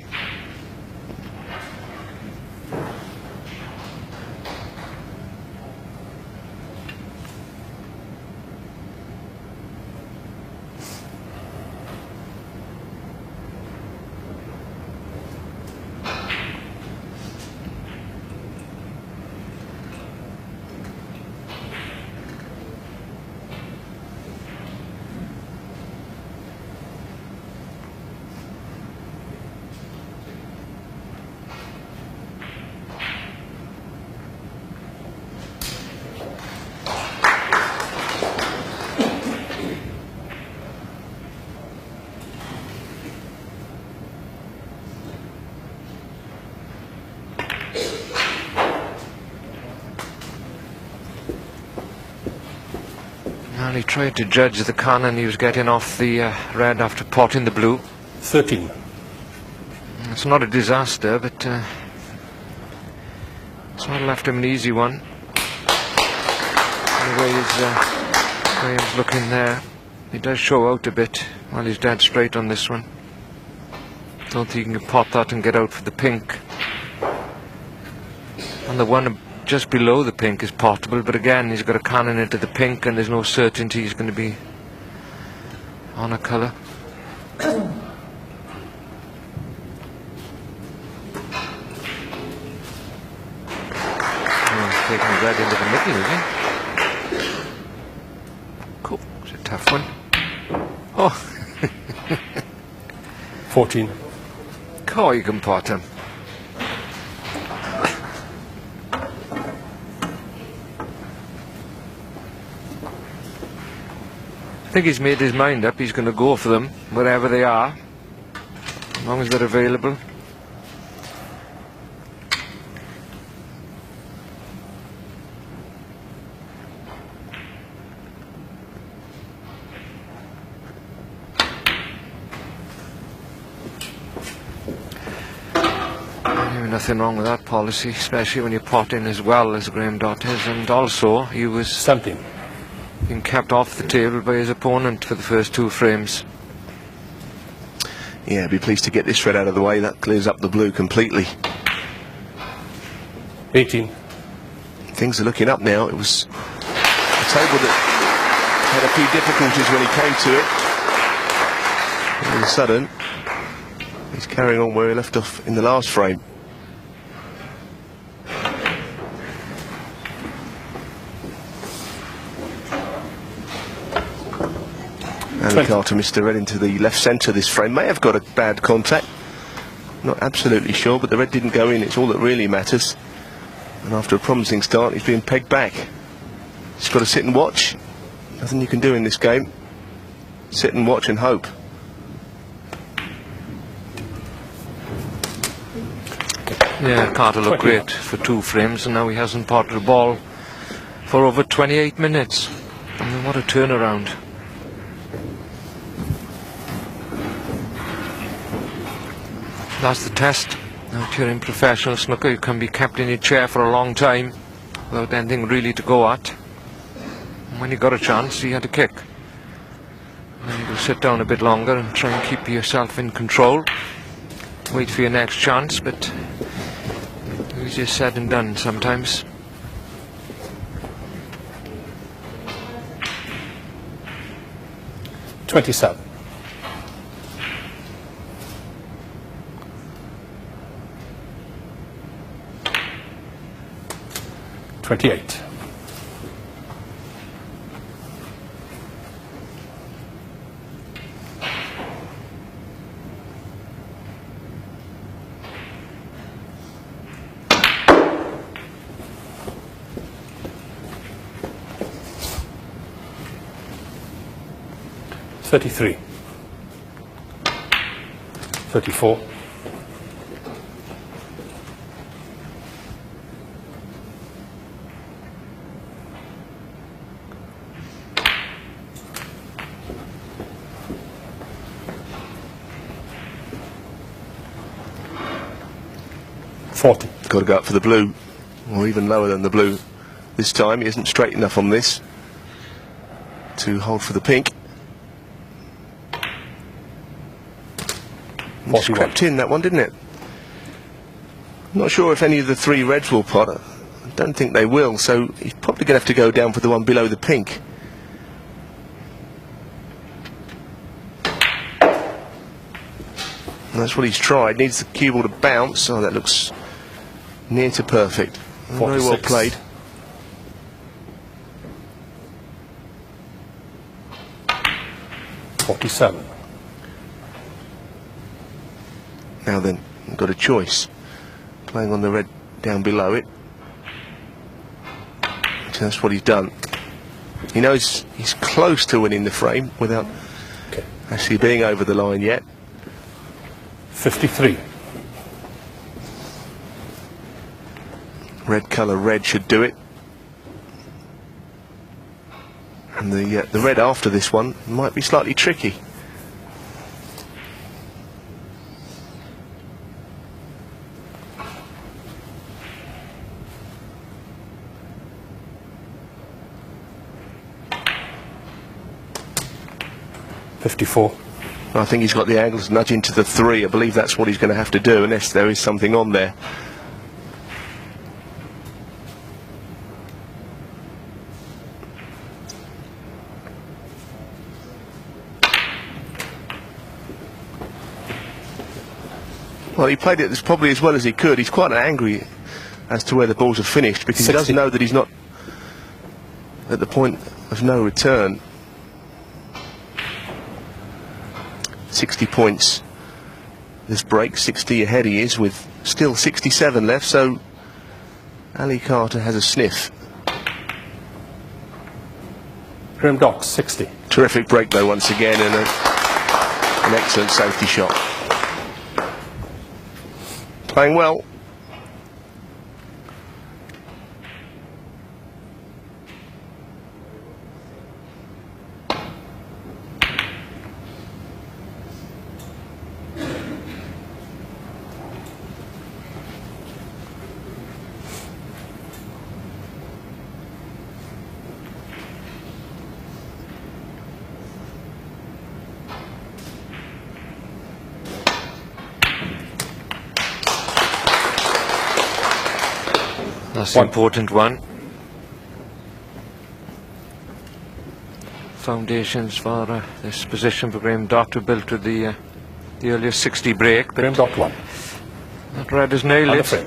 And he tried to judge the cannon he was getting off the red after potting the blue. 13. It's not a disaster, but it's not left him an easy one. The way Graeme's looking there, he does show out a bit while he's dead straight on this one. Don't think he can pot that and get out for the pink. And the one just below the pink is potable, but again he's got a cannon into the pink and there's no certainty he's going to be on a colour. taking the red into the middle, is he? Cool. It's a tough one. Oh. 14. Oh, you can pot him. I think he's made his mind up. He's going to go for them wherever they are, as long as they're available. Nothing wrong with that policy, especially when you're potting as well as Graeme Dott is, and also he was 17. being kept off the table by his opponent for the first 2 frames. Yeah, be pleased to get this red out of the way. That clears up the blue completely. 18. Things are looking up now. It was a table that had a few difficulties when he came to it. All of a sudden, he's carrying on where he left off in the last frame. And Carter missed the red into the left centre. This frame may have got a bad contact. Not absolutely sure, but the red didn't go in. It's all that really matters. And after a promising start, he's being pegged back. He's got to sit and watch. Nothing you can do in this game. Sit and watch and hope. Yeah, Carter looked great for 2 frames, and now he hasn't potted a ball for over 28 minutes. I mean, what a turnaround. That's the test. Now, if you're in professional snooker, you can be kept in your chair for a long time without anything really to go at. And when you got a chance, you had a kick. And then you go sit down a bit longer and try and keep yourself in control. Wait for your next chance, but easier said than done sometimes. $27. 28. $33. 34. 40. Got to go up for the blue, or even lower than the blue. This time he isn't straight enough on this to hold for the pink. It's crept in, that one, didn't it? Not sure if any of the 3 reds will pot. I don't think they will, so he's probably going to have to go down for the one below the pink. And that's what he's tried. Needs the cue ball to bounce. Oh, that looks near to perfect. Very well played. $47. Now then, we've got a choice. Playing on the red down below it. So that's what he's done. He knows he's close to winning the frame without actually being over the line yet. 53. Red colour, red should do it. And the red after this one might be slightly tricky. $54. I think he's got the angles nudging to the 3. I believe that's what he's going to have to do, unless there is something on there. Well, he played it probably as well as he could. He's quite angry as to where the balls have finished, because 60. he does know that he's not at the point of no return. 60 points this break, 60 ahead he is, with still 67 left, so Ali Carter has a sniff. Graeme Dott, 60. Terrific break though once again, and an excellent safety shot. Playing well. That's the important one. Foundations for this position for Graeme Dott were built with the earlier 60 break, but Graeme Dott 1. that red has nailed On the it. frame.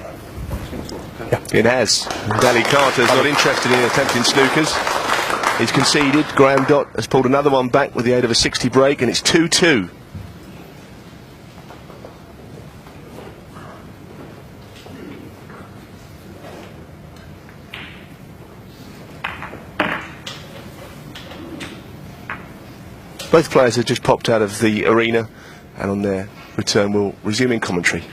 It has. Ali Carter's not interested in attempting snookers. He's conceded. Graeme Dott has pulled another one back with the aid of a 60 break, and it's 2-2. Both players have just popped out of the arena, and on their return will resume in commentary.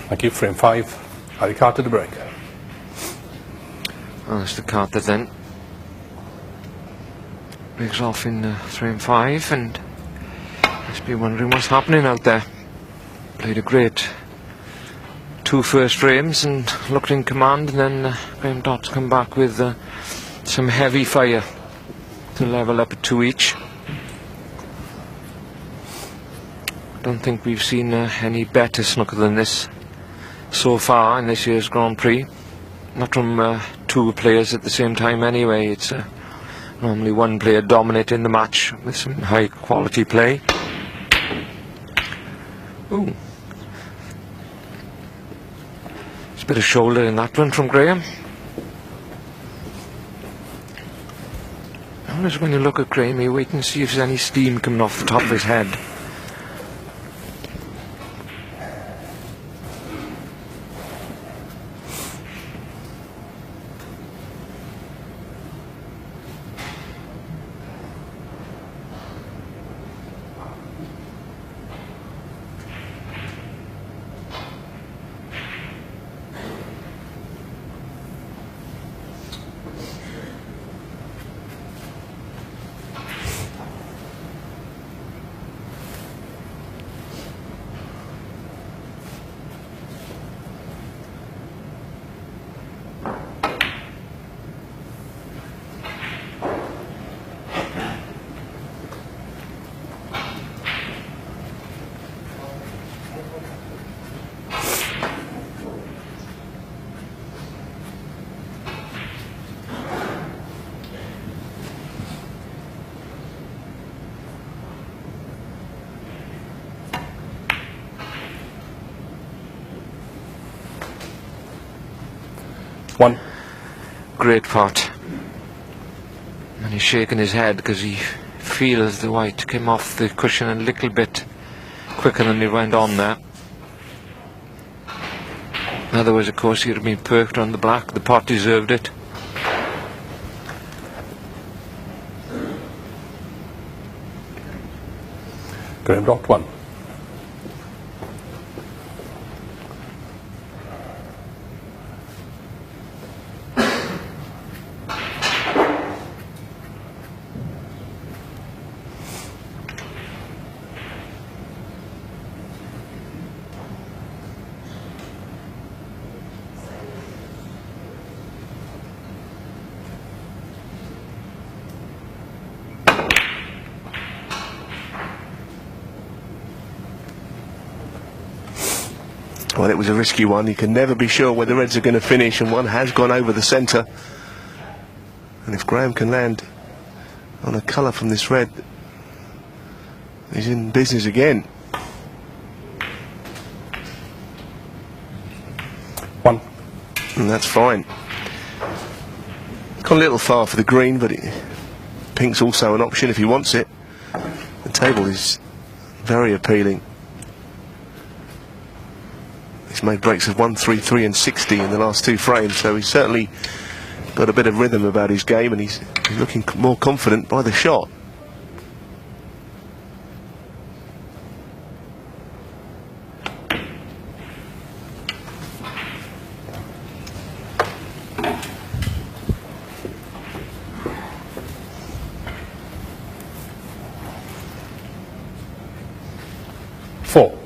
Thank you. Frame 5. Ali Carter to break. Well, that's the Carter then. Breaks off in frame 5, and must be wondering what's happening out there. Played a great 2 first frames and looked in command, and then Graeme Dott's come back with some heavy fire to level up at 2 each. Don't think we've seen any better snooker than this so far in this year's Grand Prix. Not from 2 players at the same time anyway. It's normally 1 player dominating the match with some high quality play. Ooh. There's a bit of shoulder in that one from Graeme. I wonder when you look at Graeme, you wait and see if there's any steam coming off the top of his head. 1. Great pot. And he's shaking his head because he feels the white came off the cushion a little bit quicker than it went on there. Otherwise, of course, he'd have been perked on the black. The pot deserved it. Graeme Dott 1. Well, it was a risky one. You can never be sure where the reds are going to finish, and one has gone over the centre. And if Graeme can land on a colour from this red, he's in business again. 1. And that's fine. Gone a little far for the green, but pink's also an option if he wants it. The table is very appealing. He's made breaks of 1, 3, 3 and 60 in the last 2 frames, so he's certainly got a bit of rhythm about his game, and he's looking more confident by the shot. Four.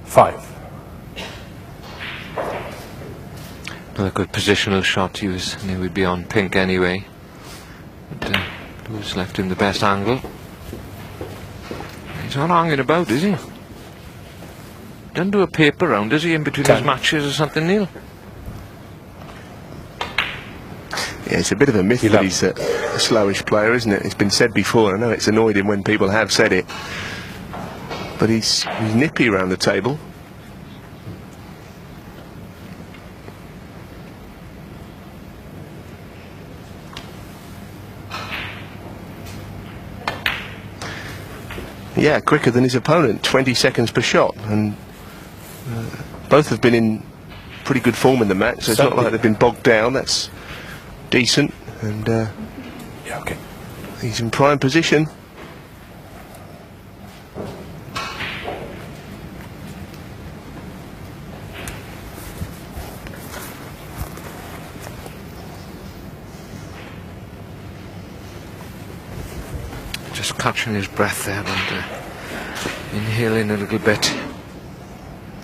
5. Another good positional shot. He would be on pink anyway. But Lewis left him the best angle. He's not hanging about, is he? Doesn't do a paper round, does he, in between 10. his matches or something, Neil? Yeah, it's a bit of a myth that 11. he's a slowish player, isn't it? It's been said before. I know it's annoyed him when people have said it, but he's nippy around the table. Yeah, quicker than his opponent, 20 seconds per shot, and both have been in pretty good form in the match, so it's not like they've been bogged down. That's decent, and Yeah, okay. he's in prime position. Just catching his breath there and inhaling a little bit.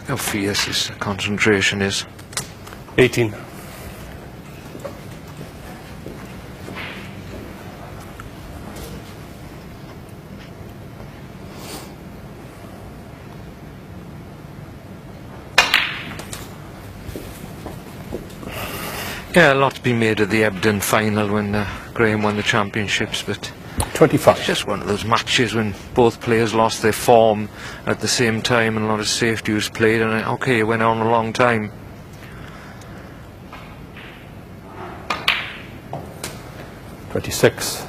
How fierce his concentration is. 18. Yeah, a lot's been made of the Ebden final when Graeme won the championships, but 25. it's just one of those matches when both players lost their form at the same time and a lot of safety was played, and okay, it went on a long time. $26.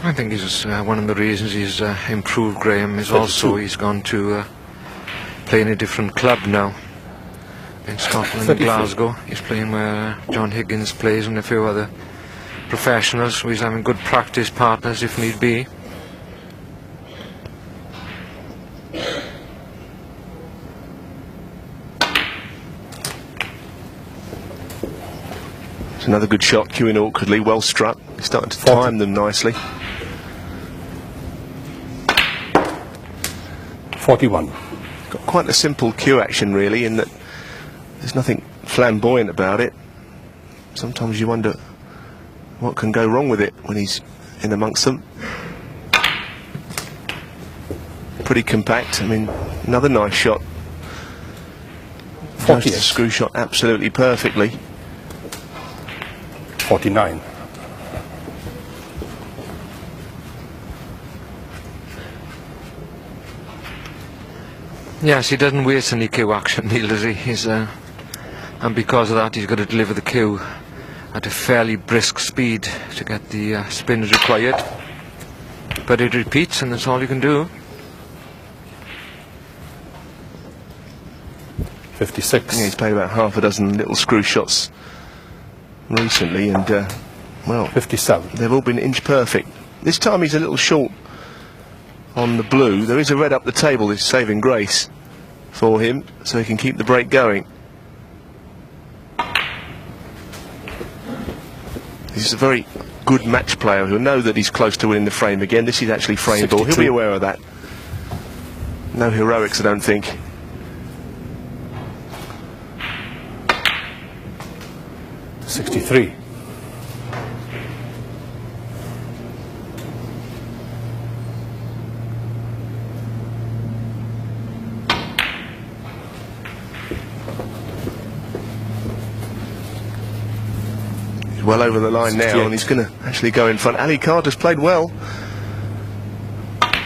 I think he's one of the reasons he's improved, Graeme, is also he's gone to play in a different club now in Scotland, 33. Glasgow. He's playing where John Higgins plays and a few other professionals, so he's having good practice partners if need be. It's another good shot, queuing awkwardly, well struck. He's starting to 40. time them nicely. 41. Got quite a simple cue action, really, in that there's nothing flamboyant about it. Sometimes you wonder what can go wrong with it when he's in amongst them. pretty compact. I mean, another nice shot. Just the screw shot absolutely perfectly. 49. Yes, he doesn't waste any cue action, Neil, does he? And because of that, he's got to deliver the cue at a fairly brisk speed to get the spins required. But it repeats, and that's all you can do. 56. Yeah, he's played about half a dozen little screw shots recently, and well, 57. they've all been inch perfect. This time he's a little short on the blue. There is a red up the table, this saving grace for him, so he can keep the break going. He's a very good match player who'll know that he's close to winning the frame again. This is actually frameable. He'll be aware of that. No heroics, I don't think. $63. He's well over the line now, and he's going to actually go in front. Ali Carter's played well.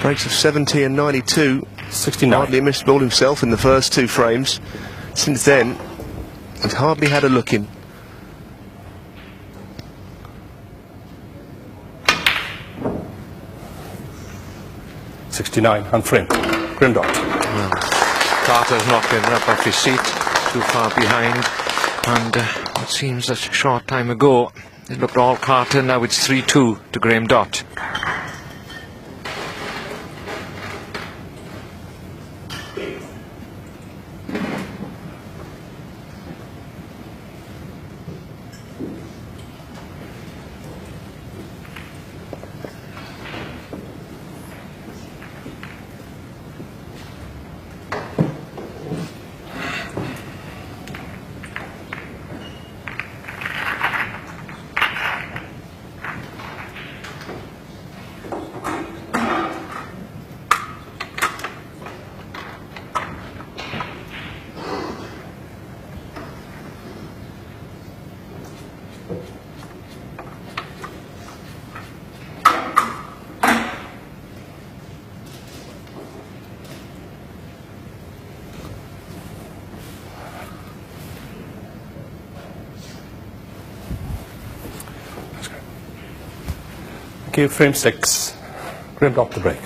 Breaks of 70 and 92. 69. Hardly missed ball himself in the first two frames. Since then, he's hardly had a look in. $69 unframed. Graeme Dott. Well, Carter's not getting up off his seat, too far behind, and it seems that a short time ago it looked all Carter. Now it's 3-2 to Graeme Dott. Okay, frame 6. Graeme Dott the break.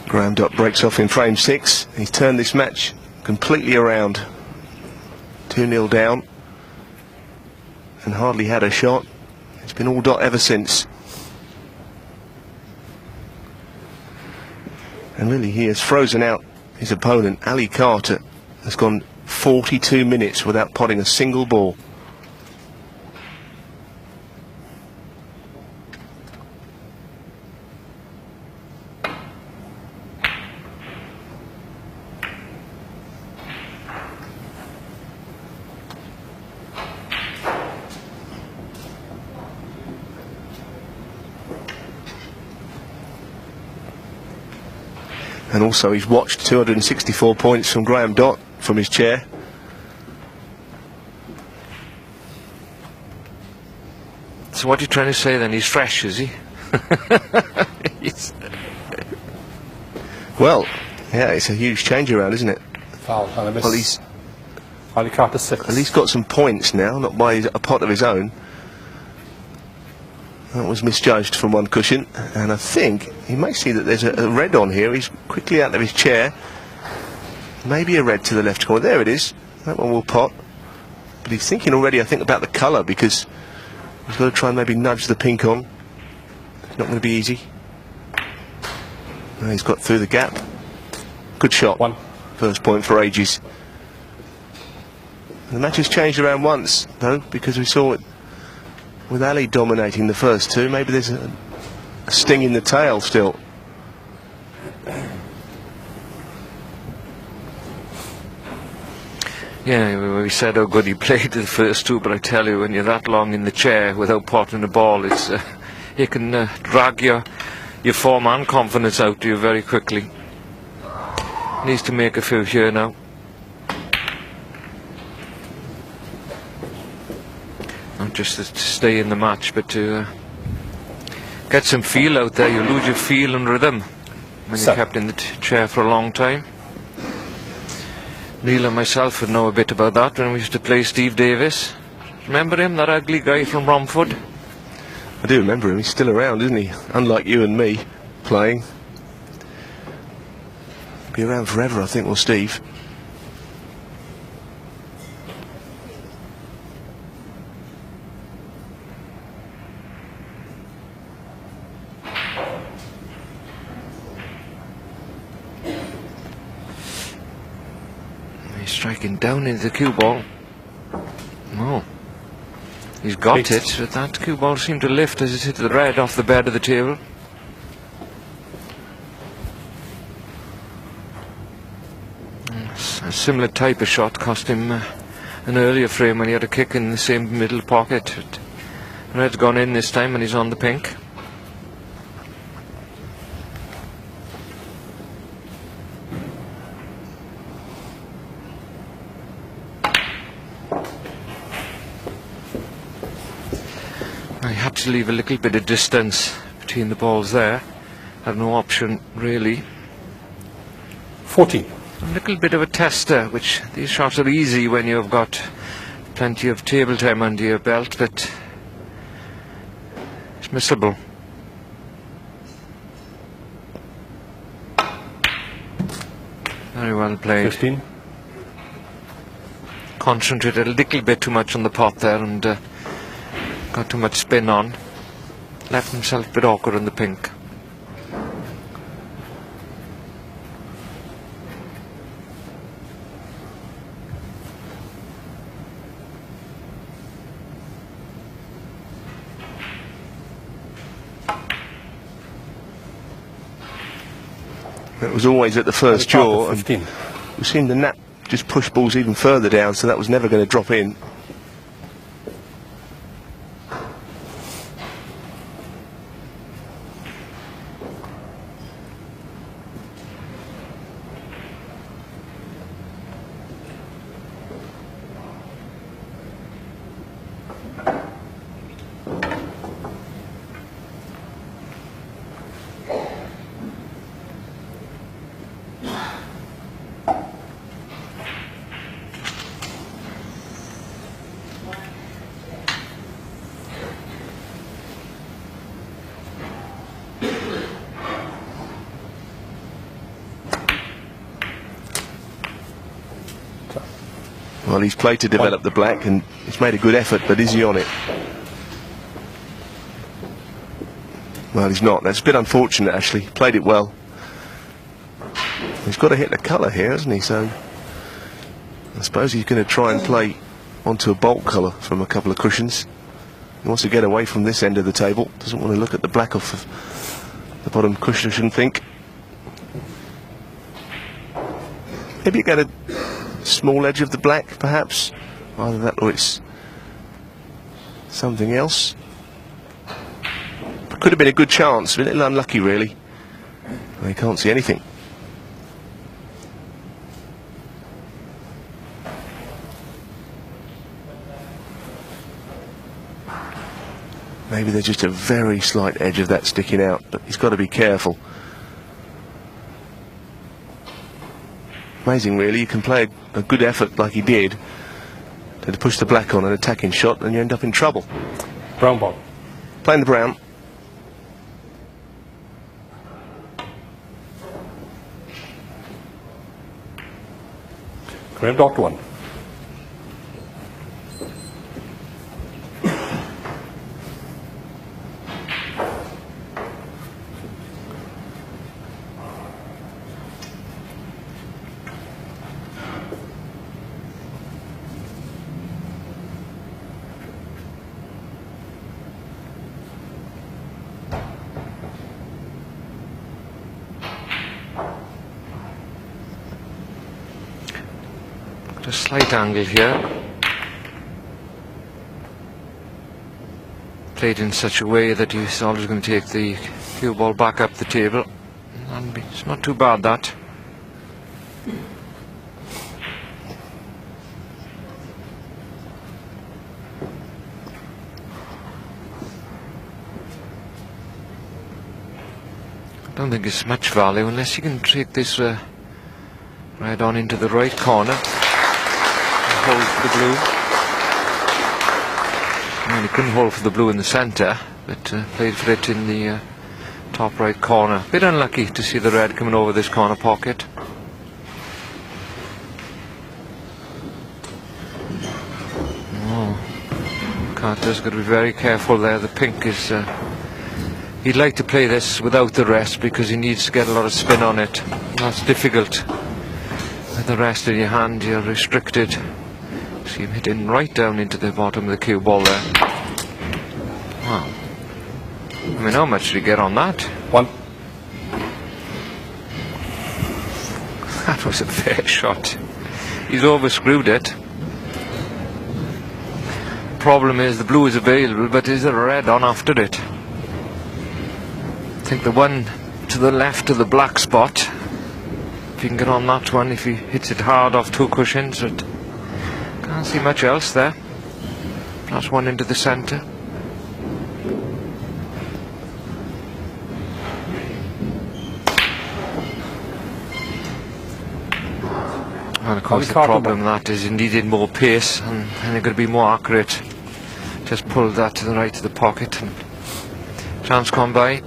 Graeme Dott breaks off in frame 6. He's turned this match completely around. 2-0 down, and hardly had a shot. It's been all Dott ever since. And really, he has frozen out his opponent. Ali Carter has gone 42 minutes without potting a single ball. And also he's watched 264 points from Graeme Dott from his chair. So what are you trying to say then? He's fresh, is he? Well, yeah, it's a huge change around, isn't it? Foul and a miss. Well, he's Ali Carter 6. at least got some points now, not by a pot of his own. That was misjudged from one cushion, and I think he may see that there's a red on here. He's quickly out of his chair. Maybe a red to the left corner. There it is. That one will pot. But he's thinking already, I think, about the colour, because he's got to try and maybe nudge the pink on. It's not going to be easy. No, he's got through the gap. Good shot. One. First point for ages. The match has changed around once, though, because we saw it with Ali dominating the first two. Maybe there's a sting in the tail still. Yeah, we said how good he played the first two, but I tell you, when you're that long in the chair without potting the ball, it's it can drag your form and confidence out of you very quickly. Needs to make a few here now. Not just to stay in the match, but to get some feel out there. You lose your feel and rhythm when you're kept in the chair for a long time. Neil and myself would know a bit about that when we used to play Steve Davis. Remember him, that ugly guy from Romford? I do remember him. He's still around, isn't he? Unlike you and me playing. Be around forever, I think, will Steve. He's striking down into the cue ball. Oh. He's got it, but that cue ball seemed to lift as it hit the red off the bed of the table. A similar type of shot cost him an earlier frame when he had a kick in the same middle pocket. The red's gone in this time and he's on the pink. I had to leave a little bit of distance between the balls there. Had no option really. 14. A little bit of a tester, which these shots are easy when you've got plenty of table time under your belt, but it's missable. Very well played. 15. Concentrated a little bit too much on the pot there and got too much spin on. Left himself a bit awkward in the pink. It was always at the first jaw. 15. We've seen the Nat just push balls even further down, so that was never going to drop in. Well, he's played to develop the black and he's made a good effort, but is he on it? Well, he's not. That's a bit unfortunate, actually. Played it well. He's got to hit the colour here, hasn't he? So I suppose he's going to try and play onto a bulk colour from a couple of cushions. He wants to get away from this end of the table. Doesn't want to look at the black off of the bottom cushion, I shouldn't think. Maybe you get a small edge of the black, perhaps. Either that or it's something else. Could have been a good chance. A little unlucky, really. They can't see anything. Maybe there's just a very slight edge of that sticking out, but he's got to be careful. Amazing, really. You can play a good effort like he did to push the black on an attacking shot, and you end up in trouble. Brown ball. Playing the brown. Graeme Dott 1. slight angle here. Played in such a way that he's always going to take the cue ball back up the table. And it's not too bad, that. I don't think it's much value unless you can take this right on into the right corner and hold for the blue. Well, he couldn't hold for the blue in the centre, but played for it in the top right corner. Bit unlucky to see the red coming over this corner pocket. Oh, Carter's got to be very careful there. The pink is... he'd like to play this without the rest because he needs to get a lot of spin on it. That's difficult. With the rest in your hand, you're restricted. See him hitting right down into the bottom of the cue ball there. Wow. I mean, how much did he get on that? 1. That was a fair shot. He's overscrewed it. Problem is the blue is available, but is there a red on after it? I think the one to the left of the black spot, if you can get on that one, if he hits it hard off 2 cushions, but can't see much else there. That's one into the centre. And of course the problem that is he needed more pace and he got to be more accurate. Just pulled that to the right of the pocket and chance gone by.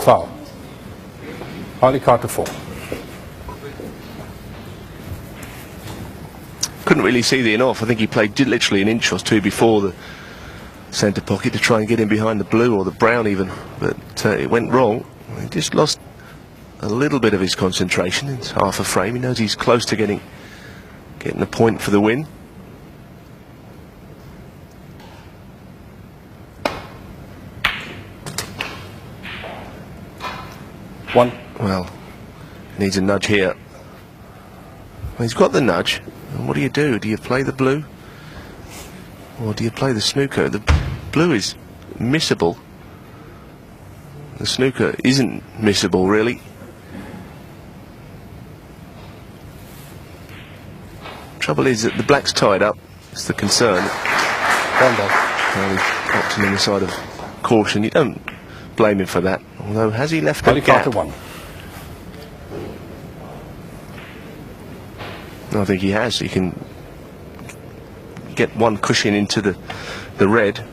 Foul. Harley Carter 4. Couldn't really see the in-off. I think he played literally an inch or 2 before the centre pocket to try and get in behind the blue or the brown even, but it went wrong. He just lost a little bit of his concentration. It's half a frame. He knows he's close to getting a point for the win. One. Well, needs a nudge here. Well, he's got the nudge. And what do you do? Do you play the blue? Or do you play the snooker? The blue is missable. The snooker isn't missable, really. Trouble is that the black's tied up. It's the concern. One ball. Well, he's opting on the side of caution. You don't blame him for that. Although, has he left a Harley gap? Carter 1. I think he has. He can get 1 cushion into the red.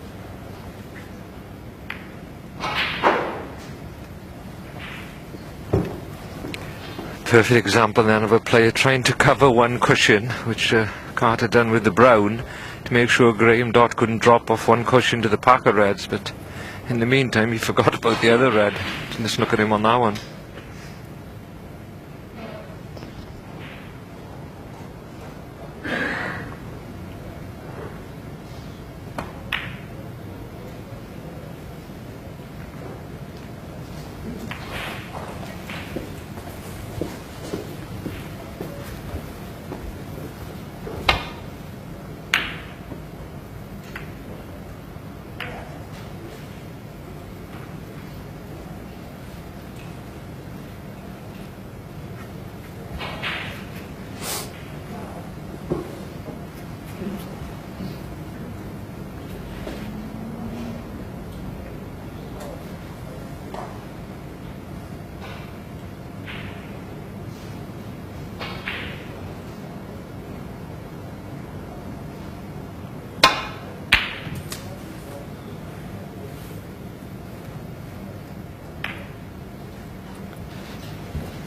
Perfect example then of a player trying to cover 1 cushion, which Carter done with the brown, to make sure Graeme Dott couldn't drop off 1 cushion to the pack of reds, but in the meantime he forgot about the other red. Just look at him on that one.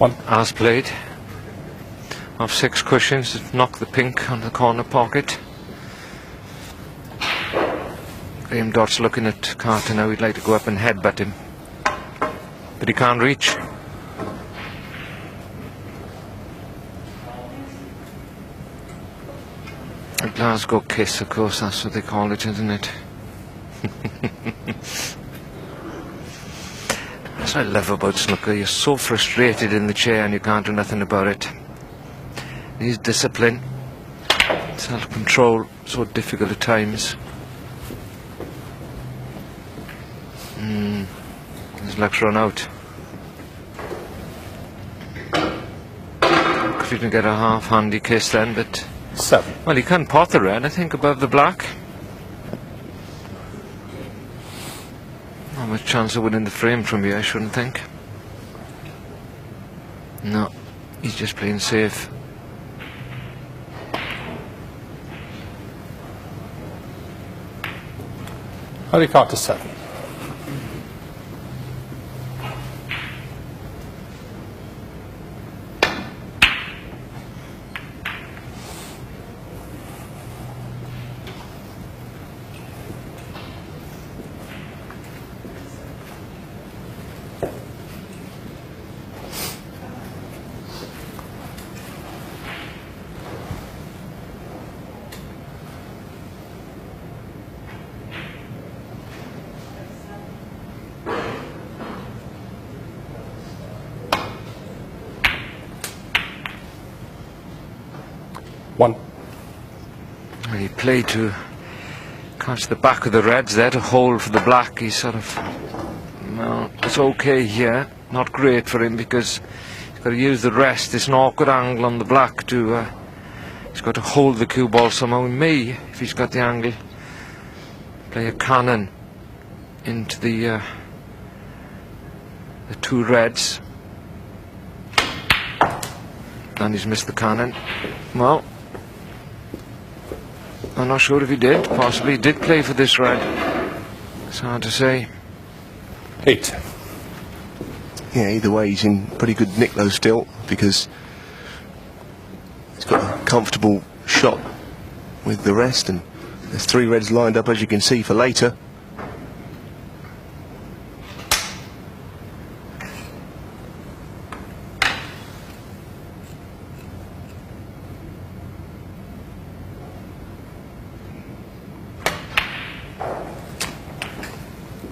1. As played. Off 6 cushions to knock the pink on the corner pocket. Graeme Dott's looking at Carter now. He'd like to go up and headbutt him, but he can't reach. A Glasgow kiss, of course, that's what they call it, isn't it? That's what I love about snooker. You're so frustrated in the chair and you can't do nothing about it. His discipline, self-control, so difficult at times. His luck's run out. If you can get a half-handy kiss then, but 7. well, he can pot the red, I think, above the black. Not much chance of winning the frame from here, I shouldn't think. No, he's just playing safe. Harry Carter 7. One. He played to catch the back of the reds there to hold for the black. He's sort of, well, it's okay here. Not great for him because he's got to use the rest. It's an awkward angle on the black to, he's got to hold the cue ball somehow. He may, if he's got the angle, play a cannon into the 2 reds. And he's missed the cannon. Well, I'm not sure if he did. Possibly he did play for this red. It's hard to say. 8. Yeah, either way he's in pretty good nick though still, because he's got a comfortable shot with the rest, and there's 3 reds lined up, as you can see, for later.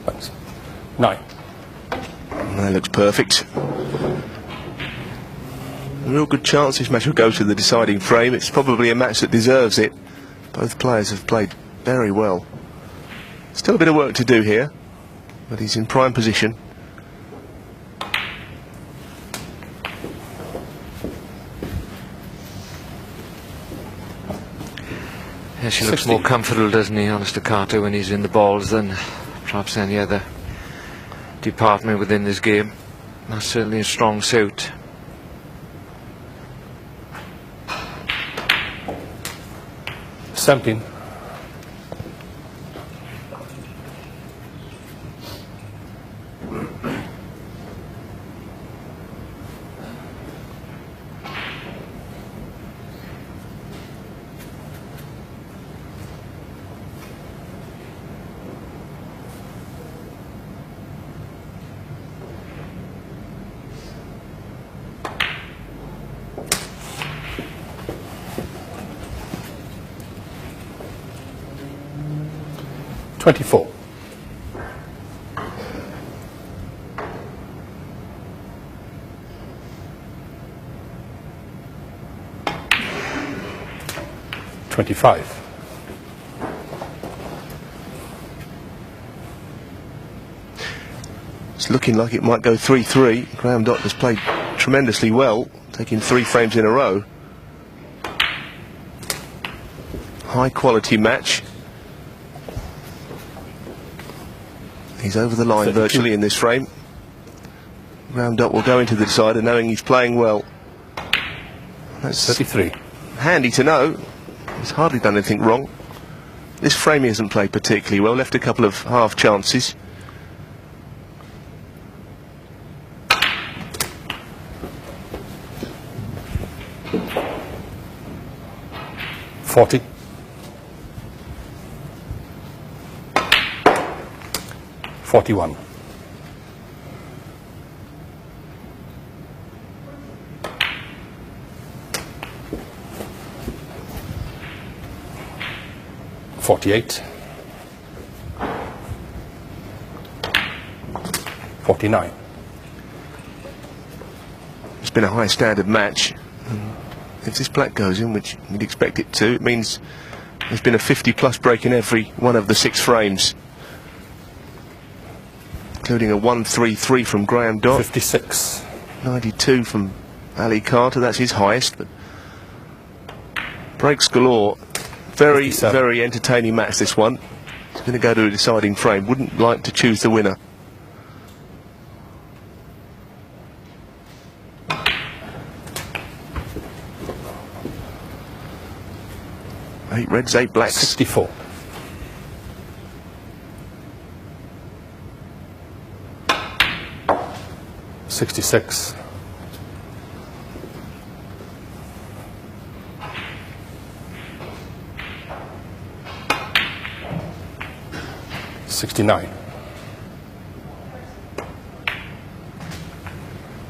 Thanks. 9. That looks perfect. A real good chance this match will go to the deciding frame. It's probably a match that deserves it. Both players have played very well. Still a bit of work to do here, but he's in prime position. Yes, he looks more comfortable, doesn't he, Alistair Carter, when he's in the balls than perhaps any other department within this game. That's certainly a strong suit. Seventeen. $24. $25. It's looking like it might go 3-3. Graeme Dott has played tremendously well, taking 3 frames in a row. High quality match. He's over the line 32. virtually in this frame. Graeme Dott will go into the decider knowing he's playing well. That's 33. handy to know. He's hardly done anything wrong. This frame he hasn't played particularly well, left a couple of half chances. 40. 41. 48. 49. It's been a high standard match. If this black goes in, which you'd expect it to, it means there's been a 50-plus break in every one of the 6 frames, including a 133 from Graeme Dott, 56. 92 from Ali Carter. That's his highest. But breaks galore. Very, 57. very entertaining match, this one. It's going to go to a deciding frame. Wouldn't like to choose the winner. 8 reds, 8 blacks. 64. 66. 69.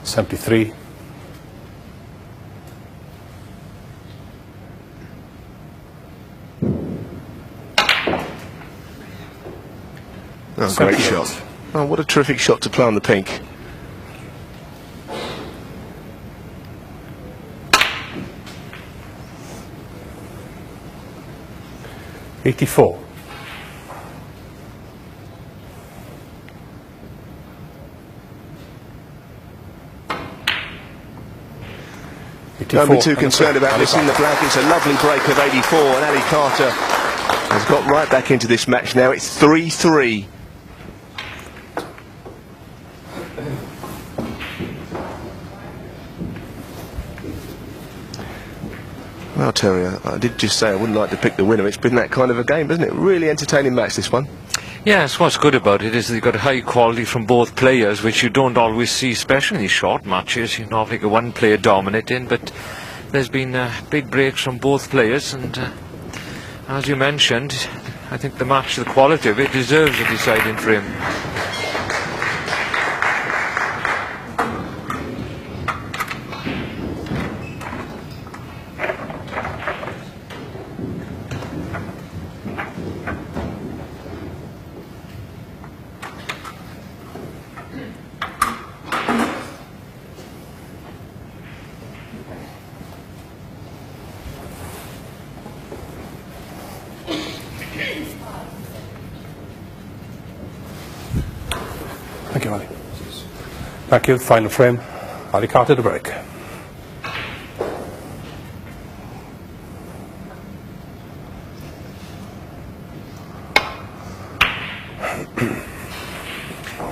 73. Great shot. Oh, what a terrific shot to play on the pink. $84. 84. Don't be too concerned about missing the black. It's a lovely break of 84, and Ali Carter has got right back into this match now. It's 3-3. Well, Terry, I did just say I wouldn't like to pick the winner. It's been that kind of a game, isn't it? Really entertaining match, this one. Yes, what's good about it is that you've got high quality from both players, which you don't always see, especially in these short matches. You normally get one player dominating, but there's been big breaks from both players, and as you mentioned, I think the match, the quality of it, deserves a deciding frame. Thank you, Ali. Thank you. Final frame. Ali Carter to break.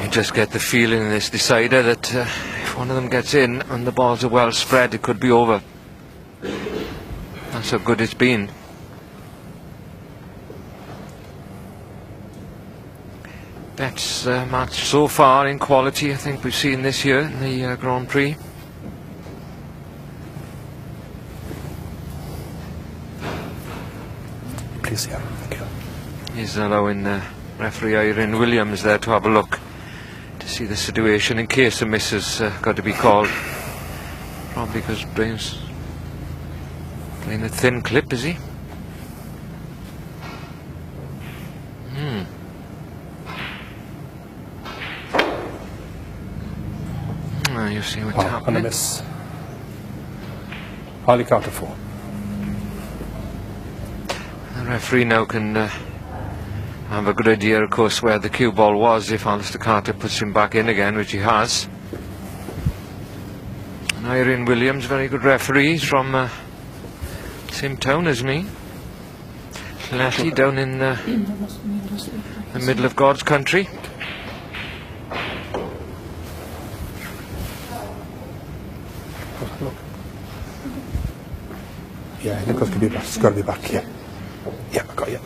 You just get the feeling in this decider that if one of them gets in and the balls are well spread, it could be over. That's how good it's been. Best match so far in quality I think we've seen this year in the Grand Prix. Please, yeah. Thank you. He's allowing referee Irene Williams there to have a look to see the situation in case a miss has got to be called. Probably because Graeme's playing a thin clip, is he? You see what's And a happening. miss. Ali Carter 4. The referee now can have a good idea, of course, where the cue ball was if Alistair Carter puts him back in again, which he has. And Irene Williams, very good referee. He's from same town as me. Lefty down in the middle of God's country. Look. Yeah, I think it's be back. It's got to be back. Yeah. Yeah, I got you.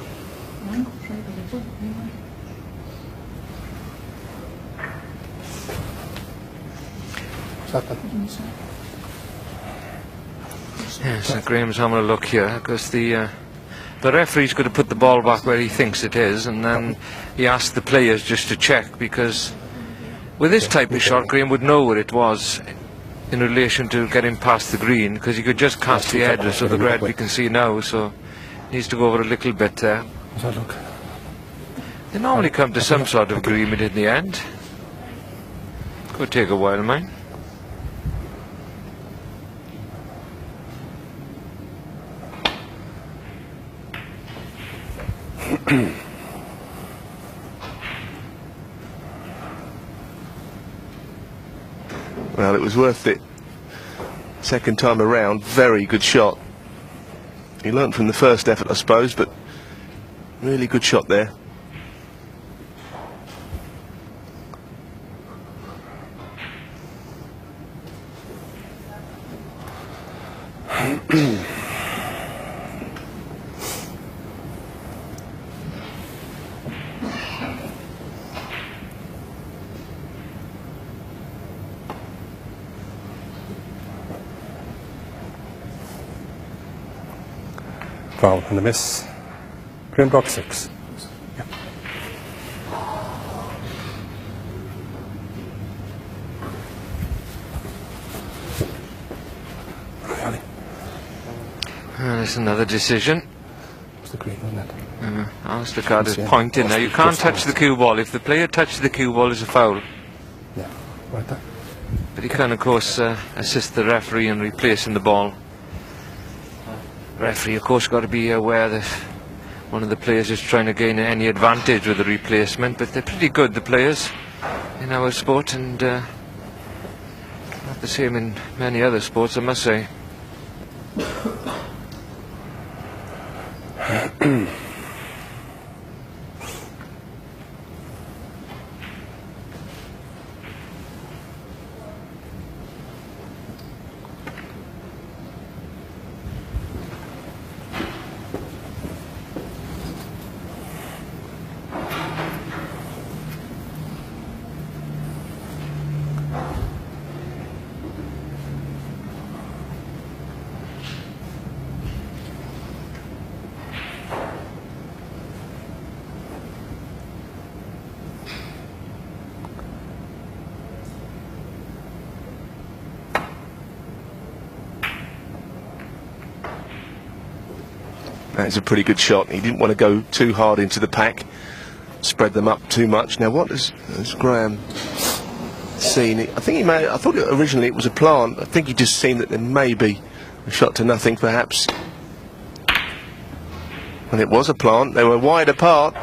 What's that then? Yeah, so Graeme's having a look here because the The referee's going to put the ball back where he thinks it is, and then he asked the players just to check, because with this type of shot, Graeme would know where it was in relation to getting past the green, because he could just cast the edges of the red we can see now, so he needs to go over a little bit there. How's that look? They normally come to some sort of agreement in the end. Could take a while, mine. Well, it was worth it. Second time around, very good shot. He learnt from the first effort, I suppose, but really good shot there. Foul and a miss. Graeme Dott 6. Yeah. Really? There's another decision. What's the green on that? Alistair Carter's pointing now. You can't touch the cue ball. If the player touches the cue ball, it's a foul. Yeah, right there. But he can, of course, assist the referee in replacing the ball. Referee, of course, got to be aware that one of the players is trying to gain any advantage with the replacement, but they're pretty good, the players, in our sport, and not the same in many other sports, I must say. That's a pretty good shot. He didn't want to go too hard into the pack, spread them up too much. Now, what has Graeme seen? I think he may. I thought originally it was a plant. I think he just seen that there may be a shot to nothing, perhaps. And it was a plant. They were wide apart.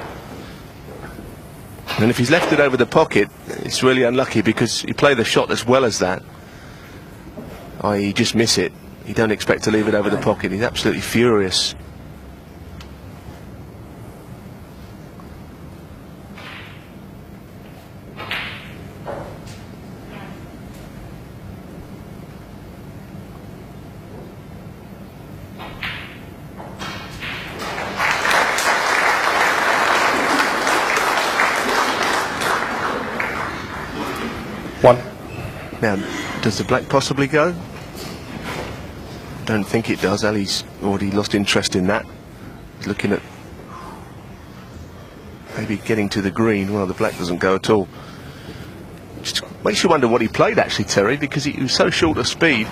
And if he's left it over the pocket, it's really unlucky, because he played the shot as well as that. I.e., just miss it. You don't expect to leave it over the pocket. He's absolutely furious. One. Now, does the black possibly go? Don't think it does. Ali's already lost interest in that. He's looking at maybe getting to the green. Well, the black doesn't go at all. Just makes you wonder what he played, actually, Terry, because he was so short of speed,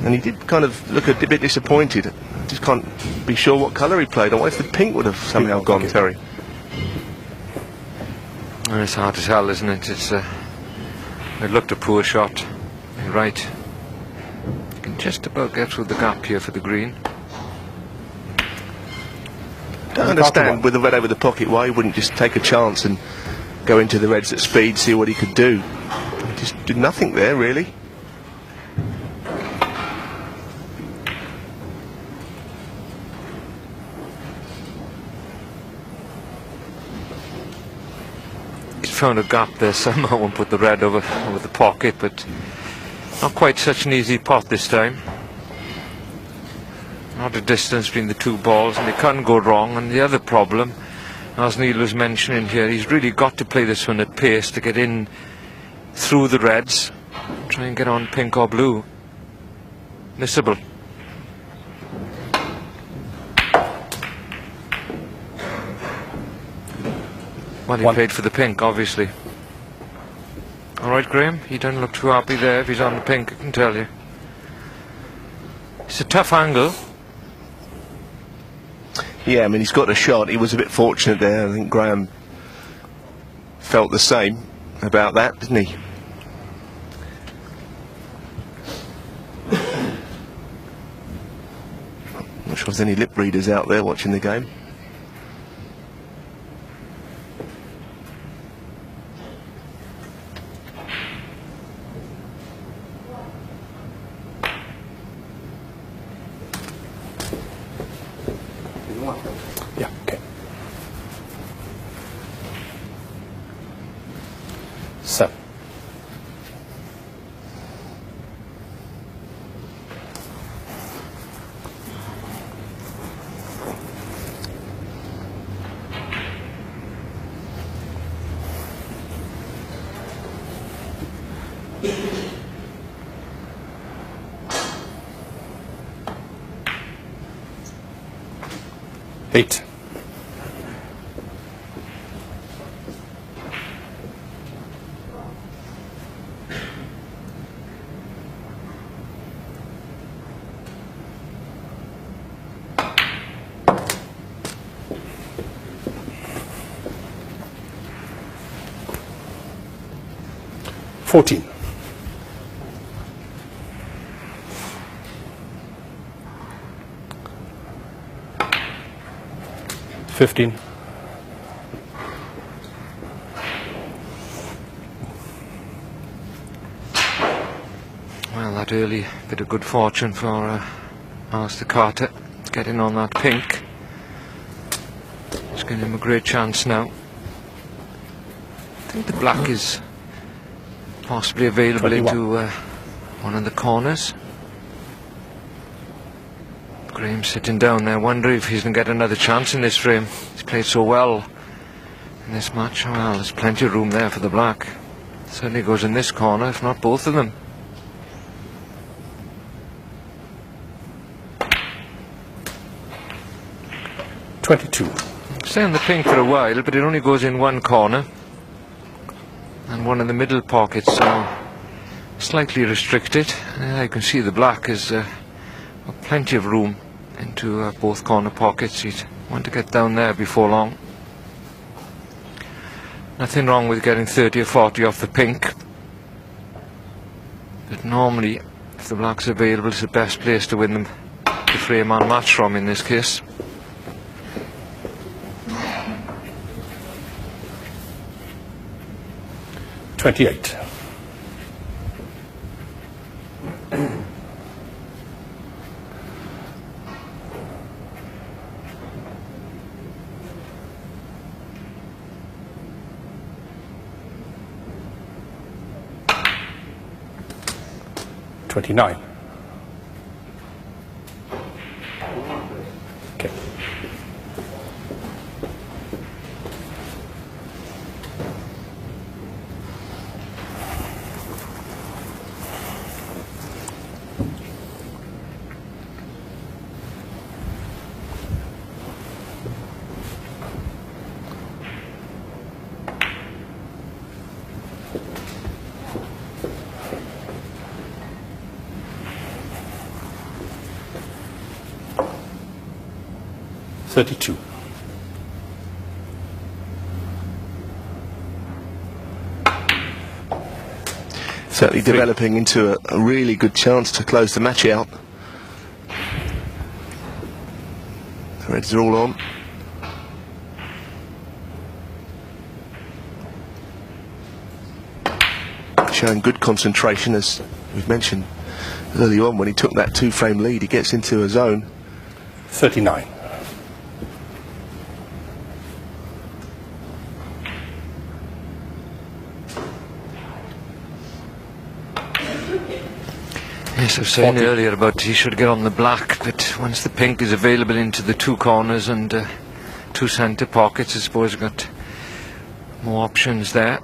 and he did kind of look a bit disappointed. I just can't be sure what colour he played. I wonder if the pink would have somehow gone, Terry. Well, it's hard to tell, isn't it? It looked a poor shot. You're right. You can just about get through the gap here for the green. Don't understand, with the red over the pocket, why he wouldn't just take a chance and go into the reds at speed, see what he could do. He just did nothing there, really. Found a gap there somehow and put the red over the pocket, but not quite such an easy pot this time. Not a distance between the two balls, and it can't go wrong. And the other problem, as Neil was mentioning here, he's really got to play this one at pace to get in through the reds, try and get on pink or blue. Missable. Well, he played for the pink, obviously. Alright, Graeme, he doesn't look too happy there if he's on the pink, I can tell you. It's a tough angle. Yeah, I mean, he's got a shot. He was a bit fortunate there. I think Graeme felt the same about that, didn't he? Not sure if there's any lip readers out there watching the game. Yeah, okay. 7. Eight. $14. 15. Well, that early bit of good fortune for Alistair Carter, getting on that pink. It's giving him a great chance now. I think the black is possibly available 21. into one of the corners. Graeme sitting down there, wondering if he's going to get another chance in this frame. He's played so well in this match. Well, there's plenty of room there for the black. Certainly goes in this corner, if not both of them. Stay on the pink for a while, but it only goes in one corner. And one of the middle pockets are slightly restricted. You can see the black has plenty of room into both corner pockets. He'd want to get down there before long. Nothing wrong with getting 30 or 40 off the pink, but normally if the black's available, it's the best place to win the frame on match from in this case. $28. $29. Okay. $32. Certainly developing into a really good chance to close the match out. The Reds are all on. Showing good concentration, as we've mentioned early on. When he took that two-frame lead, he gets into a zone. 39. Yes, I was saying earlier about he should get on the black, but once the pink is available into the two corners and two centre pockets, I suppose you've got more options there.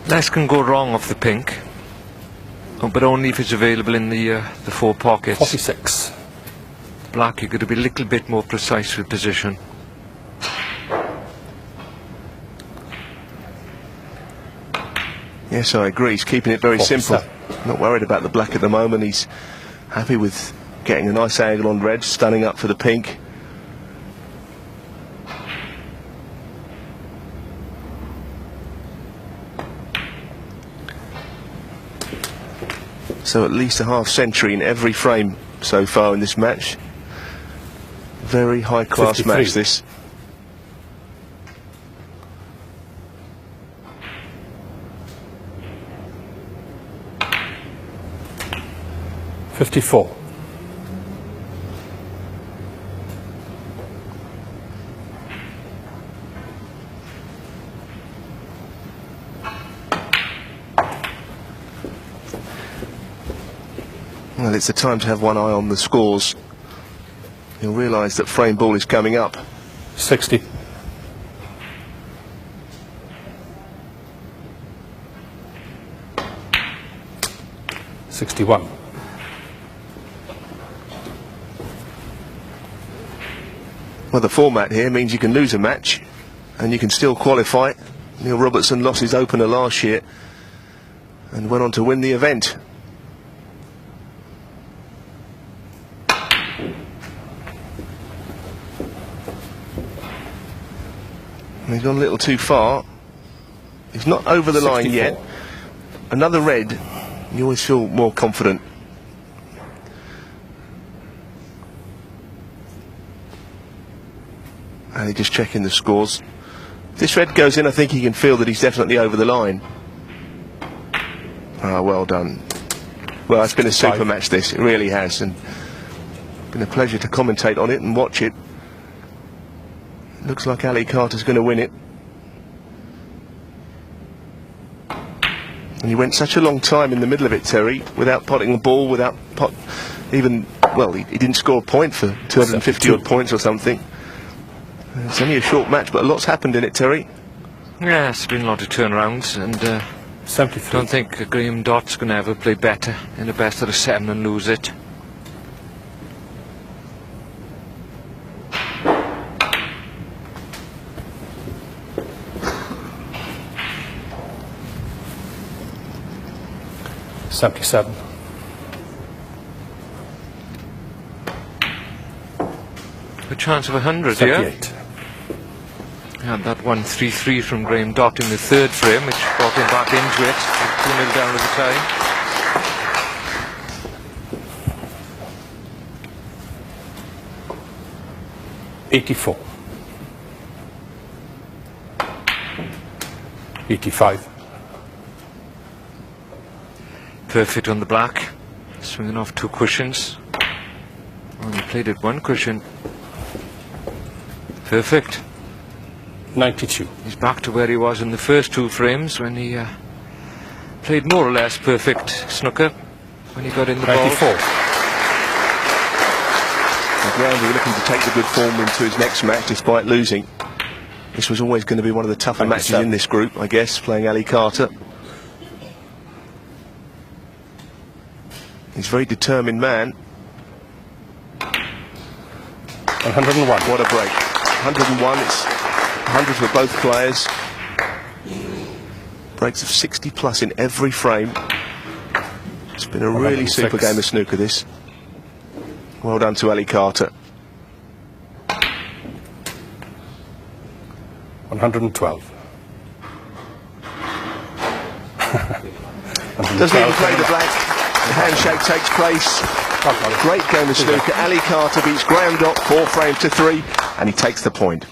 Less can go wrong off the pink, but only if it's available in the four pockets. 46. The black, you've got to be a little bit more precise with position. Yes, I agree. He's keeping it very simple. Not worried about the black at the moment. He's happy with getting a nice angle on red, stunning up for the pink. So at least a half century in every frame so far in this match. Very high class 53. match this. $54. Well, it's a time to have one eye on the scores. You'll realise that frame ball is coming up. 60. $61. Well, the format here means you can lose a match and you can still qualify. Neil Robertson lost his opener last year and went on to win the event. And he's gone a little too far. He's not over the line 64. yet. Another red, you always feel more confident. And he's just checking the scores. If this red goes in, I think he can feel that he's definitely over the line. Ah, well done. Well, it's been a super match, this. It really has. And been a pleasure to commentate on it and watch it. Looks like Ali Carter's going to win it. And he went such a long time in the middle of it, Terry, without potting the ball, without even, well, he didn't score a point for 250 odd points or something. It's only a short match, but a lot's happened in it, Terry. Yeah, it's been a lot of turnarounds, and 73. don't think Graeme Dott's going to ever play better in the best of the 7 and lose it. $77. A chance of 100 here. 78. And that 1-3-3 from Graeme Dott in the third frame, which brought him back into it. 2-0 down at the time. $84. 85. Perfect on the black. Swinging off 2 cushions. Only played it 1 cushion. Perfect. 92. He's back to where he was in the first 2 frames when he played more or less perfect snooker when he got in the 94. ball. Graeme will be looking to take the good form into his next match despite losing. This was always going to be one of the tougher matches in this group, I guess, playing Ali Carter. He's a very determined man. 101. What a break. 101, it's 100 for both players. Breaks of 60 plus in every frame. It's been a really 106. super game of snooker, this. Well done to Ali Carter. 112. Doesn't even play the black. The handshake takes place. Great game of snooker. Ali Carter beats Graeme Dott 4 frames to 3, and he takes the point.